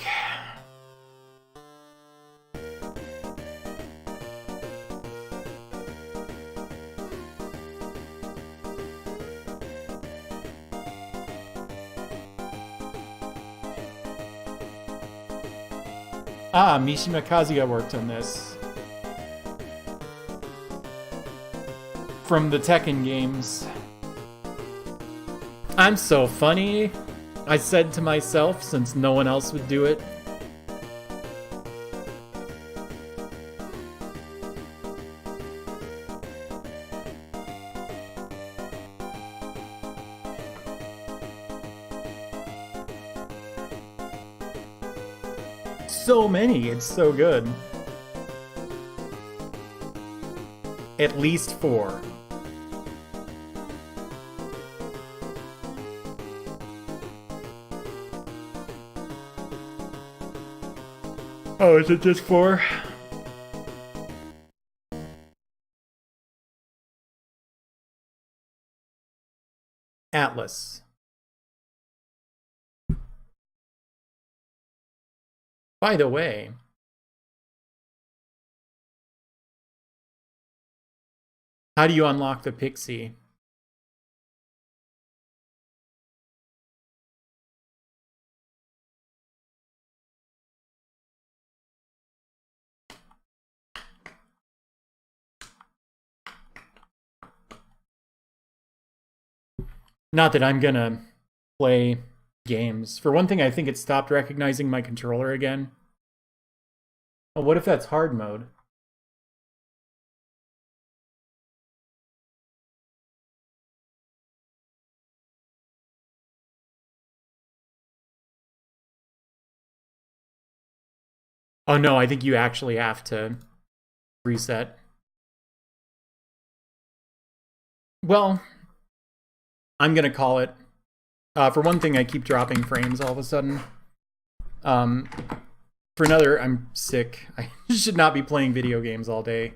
Ah, Mishima Kazuya worked on this. From the Tekken games. I'm so funny, I said to myself, since no one else would do it. So many, it's so good. At least 4. Oh, is it just 4? Atlas. By the way, how do you unlock the pixie? Not that I'm gonna play games. For one thing, I think it stopped recognizing my controller again. Oh, what if that's hard mode? Oh no, I think you actually have to reset. Well, I'm gonna call it. For one thing, I keep dropping frames all of a sudden. For another, I'm sick. I should not be playing video games all day.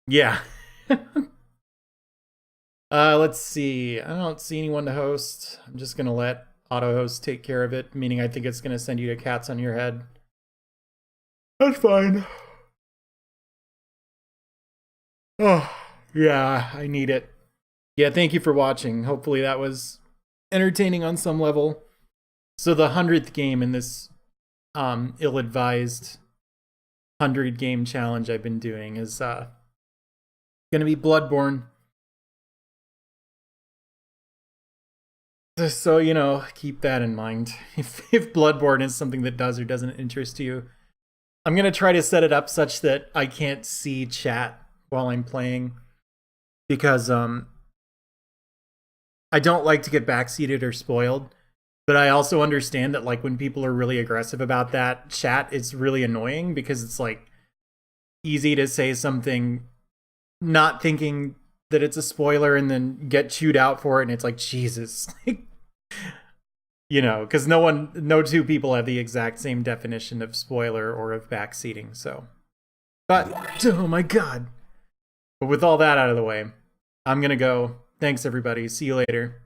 Yeah. Let's see. I don't see anyone to host. I'm just gonna let auto host take care of it, meaning I think it's gonna send you to Cats on Your Head. That's fine. Oh, yeah, I need it. Yeah, thank you for watching. Hopefully that was entertaining on some level. So the 100th game in this ill-advised 100 game challenge I've been doing is gonna be Bloodborne. So, you know, keep that in mind. If Bloodborne is something that does or doesn't interest you, I'm gonna try to set it up such that I can't see chat while I'm playing, because I don't like to get backseated or spoiled, but I also understand that, like, when people are really aggressive about that chat, it's really annoying because it's like easy to say something not thinking that it's a spoiler and then get chewed out for it, and it's like, Jesus. You know, because no two people have the exact same definition of spoiler or of backseating, so. But, oh my god. But with all that out of the way, I'm going to go. Thanks, everybody. See you later.